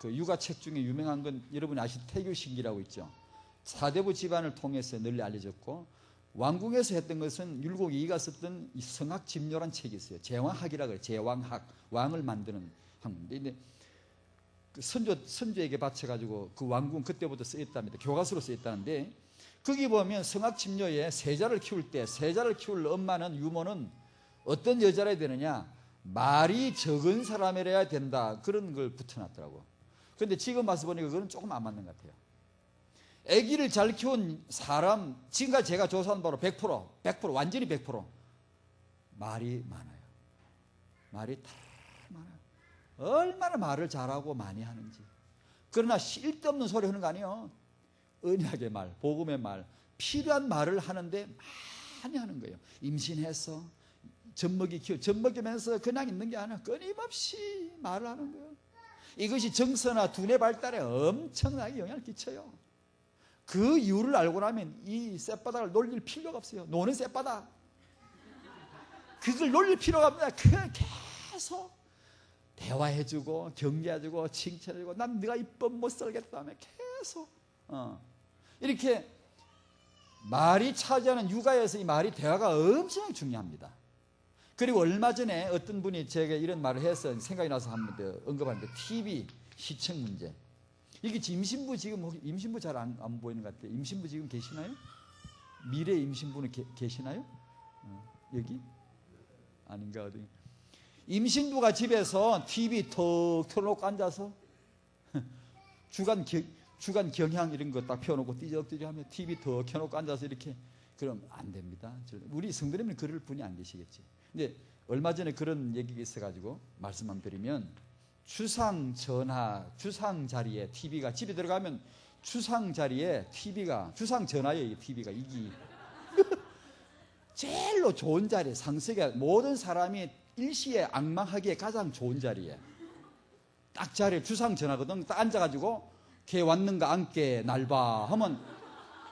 육아책 중에 유명한 건 여러분이 아시는 태교신기라고 있죠. 사대부 집안을 통해서 널리 알려졌고 왕궁에서 했던 것은 율곡 이이가 썼던 이 성학집료란 책이 있어요. 제왕학이라고 해요. 제왕학, 왕을 만드는 학문인데 근데 그 선조에게 바쳐가지고 그 왕궁 그때부터 쓰였답니다. 교과서로 쓰였다는데 거기 보면 성학집료에 세자를 키울 때 세자를 키울 엄마는 유모는 어떤 여자라 되느냐 말이 적은 사람이라야 된다 그런 걸 붙여놨더라고. 그런데 지금 와서 보니까 그건 조금 안 맞는 것 같아요. 아기를 잘 키운 사람 지금까지 제가 조사한 바로 100% 완전히 100% 말이 많아요. 말이 다 많아요. 얼마나 말을 잘하고 많이 하는지. 그러나 쓸데없는 소리 하는 거 아니에요. 언약의 말, 복음의 말, 필요한 말을 하는데 많이 하는 거예요. 임신해서 젖먹이면서 그냥 있는 게 아니라 끊임없이 말을 하는 거예요. 이것이 정서나 두뇌 발달에 엄청나게 영향을 끼쳐요. 그 이유를 알고 나면 이 쌔바닥을 놀릴 필요가 없어요. 노는 쌔바닥 그걸 놀릴 필요가 없냐. 그냥 계속 대화해주고 격려해주고 칭찬해주고 난 네가 이പ്പം 못 살겠다 하면 계속 이렇게 말이 차지하는 육아에서 이 말이 대화가 엄청 중요합니다. 그리고 얼마 전에 어떤 분이 제가 이런 말을 해서 생각이 나서 한번 언급하는데 TV 시청 문제. 이게 임신부 지금 임신부 잘 안 보이는 것 같아요. 임신부 지금 계시나요? 미래 임신부는 계시나요? 여기? 아닌가 어디? 임신부가 집에서 TV 턱 켜놓고 앉아서 주간 경향 이런 거 딱 펴놓고 띠적띠적 하면 TV 더 켜놓고 앉아서 이렇게 그럼 안 됩니다. 우리 성도님은 그럴 분이 안 계시겠지. 근데 얼마 전에 그런 얘기가 있어가지고 말씀만 드리면 주상 전화, 주상 자리에 TV가 집에 들어가면 주상 자리에 TV가 주상 전화에 TV가 이기 제일로 좋은 자리에 상석에 모든 사람이 일시에 악망하기에 가장 좋은 자리에 딱 자리에 주상 전화거든. 딱 앉아가지고 걔 왔는가 앉게 날봐 하면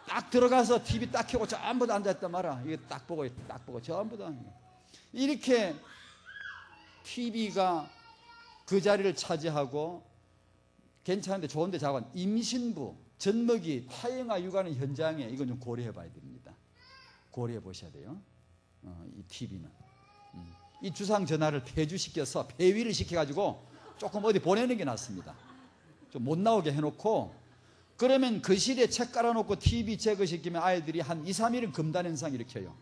딱 들어가서 TV 딱 켜고 전부 다 앉아있단 말이야. 이게 딱 보고 전부 다 이렇게 TV가 그 자리를 차지하고 괜찮은데 좋은데 자관 임신부 젖먹이 타영아 육아하는 현장에 이건 좀 고려해 봐야 됩니다. 고려해 보셔야 돼요. 이 TV는 이 주상 전화를 폐주시켜서 폐위를 시켜가지고 조금 어디 보내는 게 낫습니다. 좀 못 나오게 해놓고 그러면 그 시대에 책 깔아놓고 TV 제거시키면 아이들이 한 2, 3일은 금단 현상 일으켜요.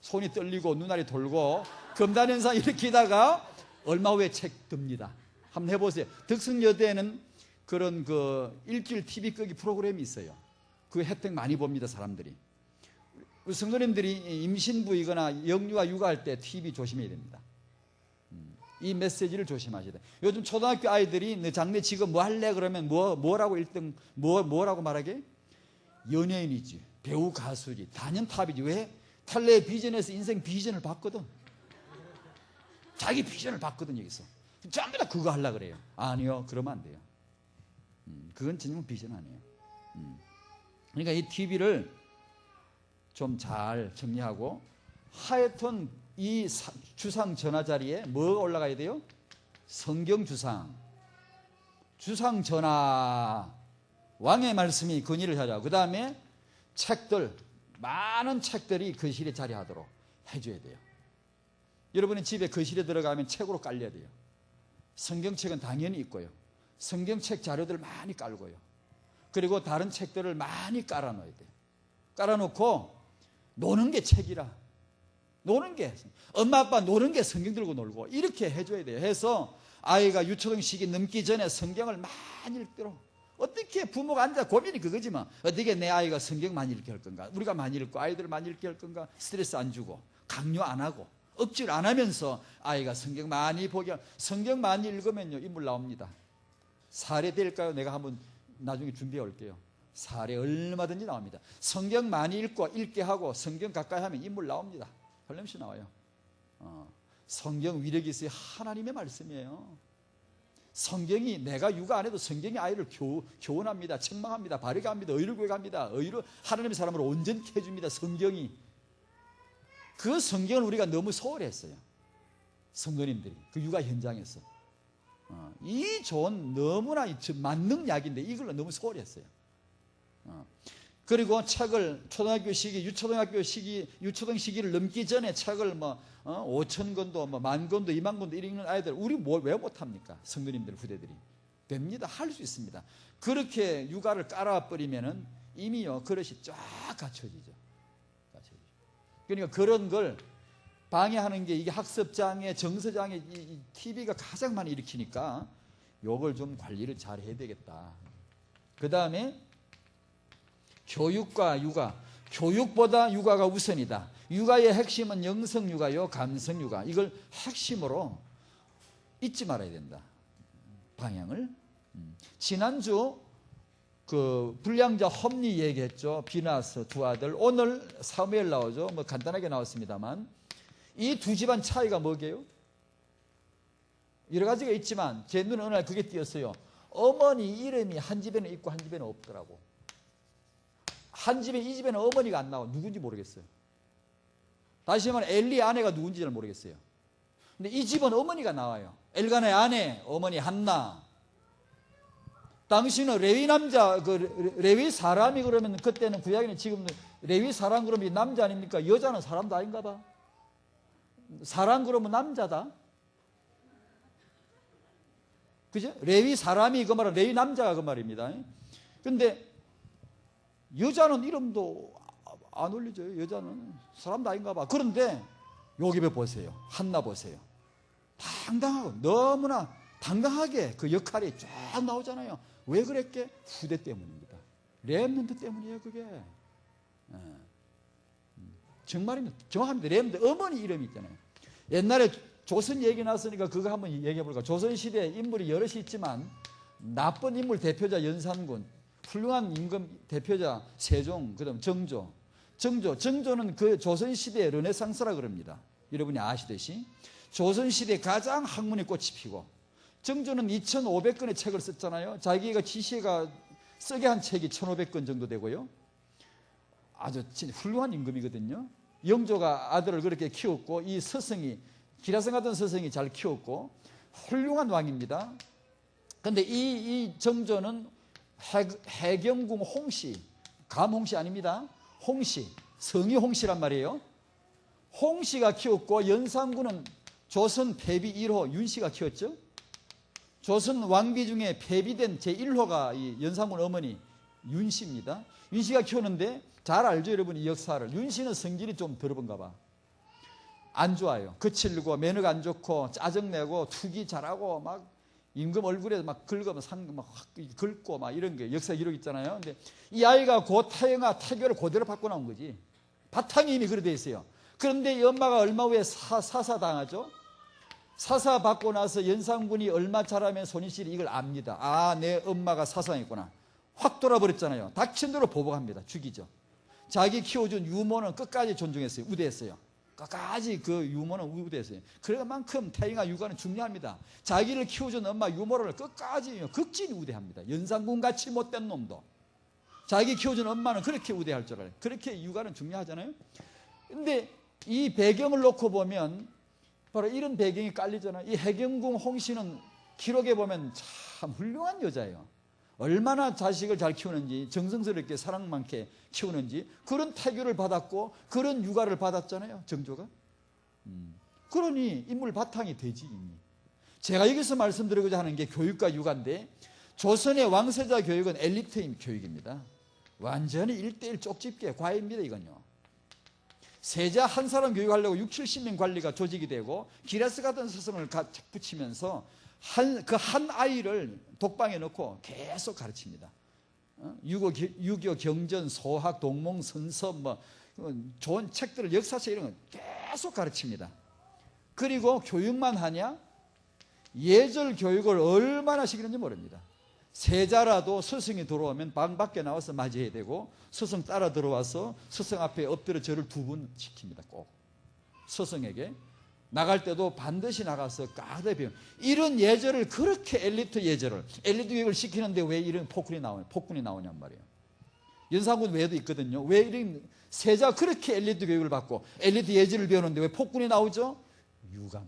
손이 떨리고 눈알이 돌고 금단 현상 일으키다가 얼마 후에 책 듭니다. 한번 해보세요. 덕성여대에는 그런 그 일주일 TV 끄기 프로그램이 있어요. 그 혜택 많이 봅니다, 사람들이. 우리 성도님들이 임신부이거나 영유아 육아할 때 TV 조심해야 됩니다. 이 메시지를 조심하셔야 돼요. 요즘 초등학교 아이들이 너 장래 지금 뭐 할래? 그러면 뭐라고 1등 뭐라고 말하게? 연예인이지, 배우 가수지, 단연탑이지. 왜? 탈레 비전에서 인생 비전을 봤거든. 자기 비전을 봤거든. 여기서 전부 다 그거 하려고 그래요. 아니요, 그러면 안 돼요. 그건 진정 비전 아니에요. 그러니까 이 TV를 좀 잘 정리하고 하여튼 이 주상 전화 자리에 뭐가 올라가야 돼요? 성경 주상 전화 왕의 말씀이 근위를 하자. 그 다음에 책들 많은 책들이 거실에 자리하도록 해줘야 돼요. 여러분이 집에 거실에 들어가면 책으로 깔려야 돼요. 성경책은 당연히 있고요. 성경책 자료들 많이 깔고요. 그리고 다른 책들을 많이 깔아놓아야 돼요. 깔아놓고 노는 게 책이라. 노는 게 엄마 아빠 노는 게 성경 들고 놀고 이렇게 해줘야 돼요. 해서 아이가 유초등 시기 넘기 전에 성경을 많이 읽도록. 어떻게 부모가 앉아 고민이 그거지만 어떻게 내 아이가 성경 많이 읽게 할 건가, 우리가 많이 읽고 아이들 많이 읽게 할 건가, 스트레스 안 주고 강요 안 하고 억지를 안 하면서 아이가 성경 많이 보게. 성경 많이 읽으면요 인물 나옵니다. 사례 될까요? 내가 한번 나중에 준비해 올게요. 사례 얼마든지 나옵니다. 성경 많이 읽고 읽게 하고 성경 가까이 하면 인물 나옵니다. 설렘시 나와요. 성경 위력이 있어요. 하나님의 말씀이에요. 성경이 내가 육아 안 해도 성경이 아이를 교훈합니다. 책망합니다. 바르게 합니다. 의를 구해갑니다. 의로 하나님의 사람으로 온전케 해줍니다. 성경이. 그 성경을 우리가 너무 소홀히 했어요. 성도님들이 그 육아 현장에서 이 좋은 너무나 만능 약인데 이걸 너무 소홀히 했어요. 그리고 책을 초등학교 시기, 유초등 시기를 넘기 전에 책을 5,000권도 10,000권도 20,000권도 읽는 아이들 우리 왜 못합니까? 성도님들 후대들이 됩니다. 할 수 있습니다. 그렇게 육아를 깔아버리면은 이미요 그릇이 쫙 갖춰지죠. 그러니까 그런 걸 방해하는 게 이게 학습장애, 정서장애, 이 TV가 가장 많이 일으키니까 요걸 좀 관리를 잘 해야 되겠다. 그 다음에 교육과 육아, 교육보다 육아가 우선이다. 육아의 핵심은 영성육아요, 감성육아. 이걸 핵심으로 잊지 말아야 된다. 방향을. 지난주 그 불량자 험리 얘기했죠. 비나스 두 아들. 오늘 사무엘 나오죠. 뭐 간단하게 나왔습니다만 이 두 집안 차이가 뭐게요? 여러 가지가 있지만 제 눈에 어느 날 그게 띄었어요. 어머니 이름이 한 집에는 있고 한 집에는 없더라고. 한 집에 이 집에는 어머니가 안 나와. 누군지 모르겠어요. 다시 말하면 엘리 아내가 누군지 잘 모르겠어요. 근데 이 집은 어머니가 나와요. 엘간의 아내, 어머니 한나. 당신은 레위 남자, 레위 사람이 그러면 그때는 구약에는 지금 레위 사람 그러면 남자 아닙니까? 여자는 사람도 아닌가 봐. 사람 그러면 남자다. 그죠? 레위 사람이 그 말은 레위 남자가 그 말입니다. 근데 여자는 이름도 안 올리죠. 여자는 사람도 아닌가 봐. 그런데 여기 보세요. 한나 보세요. 당당하고 너무나 당당하게 그 역할이 쫙 나오잖아요. 왜 그랬게? 후대 때문입니다. 렘넌트 때문이에요 그게. 정말입니다. 정확합니다. 렘넌트 어머니 이름이 있잖아요. 옛날에 조선 얘기 나왔으니까 그거 한번 얘기해 볼까. 조선시대에 인물이 여럿이 있지만 나쁜 인물 대표자 연산군, 훌륭한 임금 대표자 세종, 그 다음 정조는 그 조선시대의 르네상스라 그럽니다. 여러분이 아시듯이 조선시대에 가장 학문의 꽃이 피고, 정조는 2,500권의 책을 썼잖아요. 자기가 지시가 쓰게 한 책이 1,500권 정도 되고요. 아주 진짜 훌륭한 임금이거든요. 영조가 아들을 그렇게 키웠고, 이 스승이 기라성 같은 스승이 잘 키웠고 훌륭한 왕입니다. 그런데 이 정조는 해경궁 홍씨, 감홍씨 아닙니다. 홍씨, 성이 홍씨란 말이에요. 홍씨가 키웠고, 연산군은 조선 폐비 1호 윤씨가 키웠죠. 조선 왕비 중에 폐비된 제1호가 이 연산군 어머니 윤씨입니다. 윤씨가 키우는데 잘 알죠 여러분 이 역사를. 윤씨는 성질이 좀 더러운가 봐. 안 좋아요. 거칠고 매너가 안 좋고 짜증내고 투기 잘하고 막 임금 얼굴에 막 긁으면 막 긁고 막 이런 게 역사 기록 있잖아요. 근데 이 아이가 고 태교를 그대로 받고 나온 거지. 바탕이 이미 그래 돼 있어요. 그런데 이 엄마가 얼마 후에 사사당하죠. 사사 받고 나서 연산군이 얼마 자라면 손이실이 이걸 압니다. 아, 내 엄마가 사상했구나. 확 돌아버렸잖아요. 닥친 대로 보복합니다. 죽이죠. 자기 키워준 유모는 끝까지 존중했어요. 우대했어요. 끝까지 그 유모는 우대했어요. 그만큼 태영아 육아는 중요합니다. 자기를 키워준 엄마 유모를 끝까지 극진히 우대합니다. 연산군같이 못된 놈도 자기 키워준 엄마는 그렇게 우대할 줄 알아요. 그렇게 육아는 중요하잖아요. 근데 이 배경을 놓고 보면 바로 이런 배경이 깔리잖아요. 이 해경궁 홍씨는 기록에 보면 참 훌륭한 여자예요. 얼마나 자식을 잘 키우는지, 정성스럽게 사랑 많게 키우는지, 그런 태교를 받았고 그런 육아를 받았잖아요 정조가. 그러니 인물 바탕이 되지 이미. 제가 여기서 말씀드리고자 하는 게 교육과 육아인데, 조선의 왕세자 교육은 엘리트 교육입니다. 완전히 1:1 쪽집게 과외입니다 이건요. 세자 한 사람 교육하려고 60-70명 관리가 조직이 되고 기라스 같은 스승을 붙이면서 한 아이를 독방에 넣고 계속 가르칩니다. 유교 경전, 소학, 동몽, 선서 좋은 책들을 역사책 이런 거 계속 가르칩니다. 그리고 교육만 하냐? 예절 교육을 얼마나 시키는지 모릅니다. 세자라도 스승이 들어오면 방 밖에 나와서 맞이해야 되고, 스승 따라 들어와서 스승 앞에 엎드려 절을 2번 시킵니다. 꼭 스승에게. 나갈 때도 반드시 나가서 까다 배우는 이런 예절을 그렇게 엘리트 예절을 엘리트 교육을 시키는데 왜 이런 폭군이 나오냔 말이에요. 연산군 외에도 있거든요. 왜 이런 세자 그렇게 엘리트 교육을 받고 엘리트 예절을 배우는데 왜 폭군이 나오죠? 육아.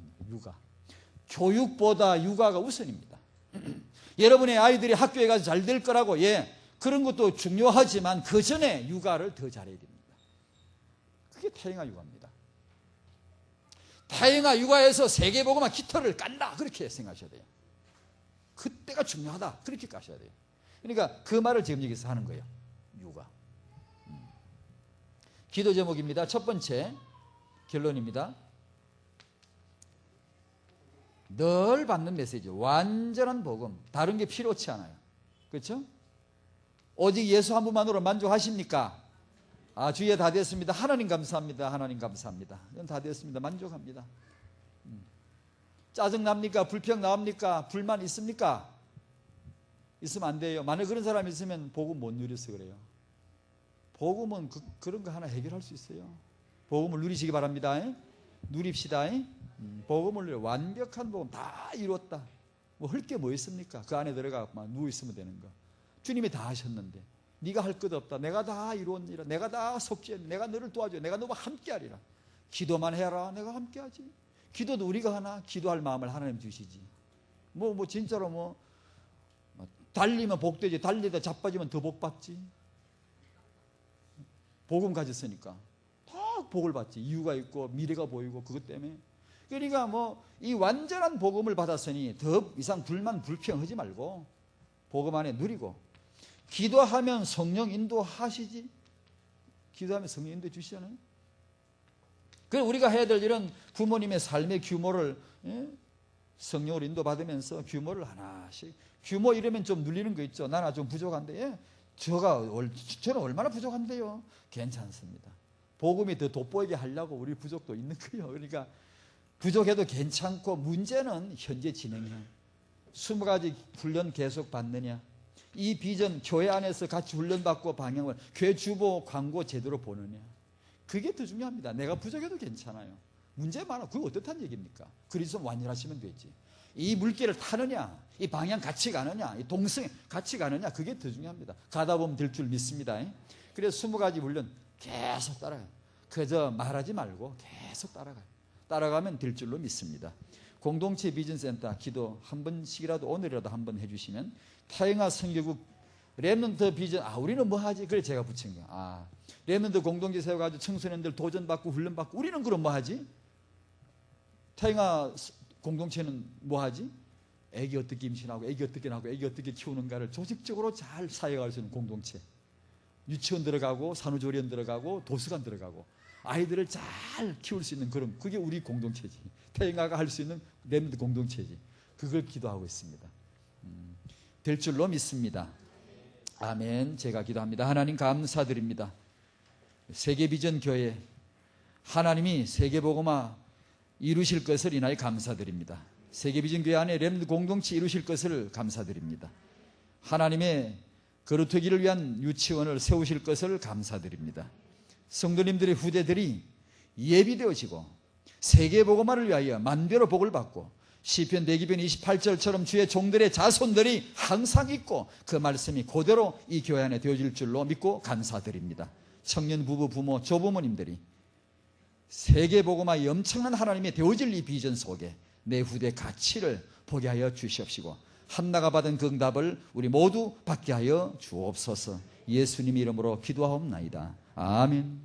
교육보다 육아가 우선입니다. 여러분의 아이들이 학교에 가서 잘 될 거라고 그런 것도 중요하지만 그 전에 육아를 더 잘해야 됩니다. 그게 태영아 육아입니다. 태영아 육아에서 세계복음화 깃털을 깐다 그렇게 생각하셔야 돼요. 그때가 중요하다 그렇게 가셔야 돼요. 그러니까 그 말을 지금 여기서 하는 거예요. 육아. 기도 제목입니다. 첫 번째 결론입니다. 늘 받는 메시지, 완전한 복음, 다른 게 필요치 않아요. 그렇죠? 오직 예수 한 분만으로 만족하십니까? 주에 다 됐습니다. 하나님 감사합니다. 하나님 감사합니다. 이건 다 됐습니다. 만족합니다. 짜증 납니까? 불평 나옵니까? 불만 있습니까? 있으면 안 돼요. 만약 그런 사람이 있으면 복음 못 누려서 그래요. 복음은 그런 거 하나 해결할 수 있어요. 복음을 누리시기 바랍니다. 누립시다. 복음을 누려 완벽한 복음 다 이뤘다. 뭐 할 게 뭐 있습니까? 그 안에 들어가 누워 있으면 되는 거. 주님이 다 하셨는데 네가 할 것 없다. 내가 다 이루었니라. 내가 다 속죄했니. 내가 너를 도와줘. 내가 너와 함께하리라. 기도만 해라. 내가 함께하지. 기도도 우리가 하나 기도할 마음을 하나님 주시지. 뭐 진짜로 달리면 복되지. 달리다 자빠지면 더 복받지. 복음 가졌으니까 다 복을 받지. 이유가 있고 미래가 보이고 그것 때문에. 그러니까 이 완전한 복음을 받았으니 더 이상 불만 불평하지 말고 복음 안에 누리고 기도하면 성령 인도하시지. 기도하면 성령 인도 주시잖아요. 그래서 우리가 해야 될 일은 부모님의 삶의 규모를 성령으로 인도받으면서 규모를 하나씩 규모 이러면 좀 눌리는 거 있죠. 나는 좀 부족한데 저는 얼마나 부족한데요. 괜찮습니다. 복음이 더 돋보이게 하려고 우리 부족도 있는 거예요. 그러니까 부족해도 괜찮고 문제는 현재 진행형 20가지 훈련 계속 받느냐, 이 비전 교회 안에서 같이 훈련받고 방향을 교회 주보 광고 제대로 보느냐, 그게 더 중요합니다. 내가 부족해도 괜찮아요. 문제 많아. 그게 어떻다는 얘기입니까? 그리스도 완전하시면 되지. 이 물길을 타느냐, 이 방향 같이 가느냐, 이 동성 같이 가느냐, 그게 더 중요합니다. 가다 보면 될 줄 믿습니다. 그래서 20가지 훈련 계속 따라가요. 그저 말하지 말고 계속 따라가요. 따라가면 될 줄로 믿습니다. 공동체 비전센터 기도 한 번씩이라도 오늘이라도 한번 해주시면 태영아 선교국 렘넌트 비전 우리는 뭐 하지? 그래 제가 붙인 거야. 렘넌트 공동체 세워가지고 청소년들 도전받고 훈련받고 우리는 그럼 뭐 하지? 태영아 공동체는 뭐 하지? 애기 어떻게 임신하고 애기 어떻게 낳고 애기 어떻게 키우는가를 조직적으로 잘 사역할 수 있는 공동체. 유치원 들어가고 산후조리원 들어가고 도서관 들어가고 아이들을 잘 키울 수 있는 그런 그게 우리 공동체지. 태영아가 할 수 있는 렘넌트 공동체지. 그걸 기도하고 있습니다. 될 줄로 믿습니다. 아멘. 제가 기도합니다. 하나님 감사드립니다. 세계비전 교회 하나님이 세계복음화 이루실 것을 인하여 감사드립니다. 세계비전 교회 안에 렘넌트 공동체 이루실 것을 감사드립니다. 하나님의 거룩하기를 위한 유치원을 세우실 것을 감사드립니다. 성도님들의 후대들이 예비되어지고 세계복음화를 위하여 만배로 복을 받고 시편 대기편 28절처럼 주의 종들의 자손들이 항상 있고 그 말씀이 그대로 이 교회 안에 되어질 줄로 믿고 감사드립니다. 청년 부부 부모 조부모님들이 세계복음화의 엄청난 하나님의 되어질 이 비전 속에 내 후대 가치를 보게 하여 주시옵시고 한나가 받은 그 응답을 우리 모두 받게 하여 주옵소서. 예수님 이름으로 기도하옵나이다. 아멘.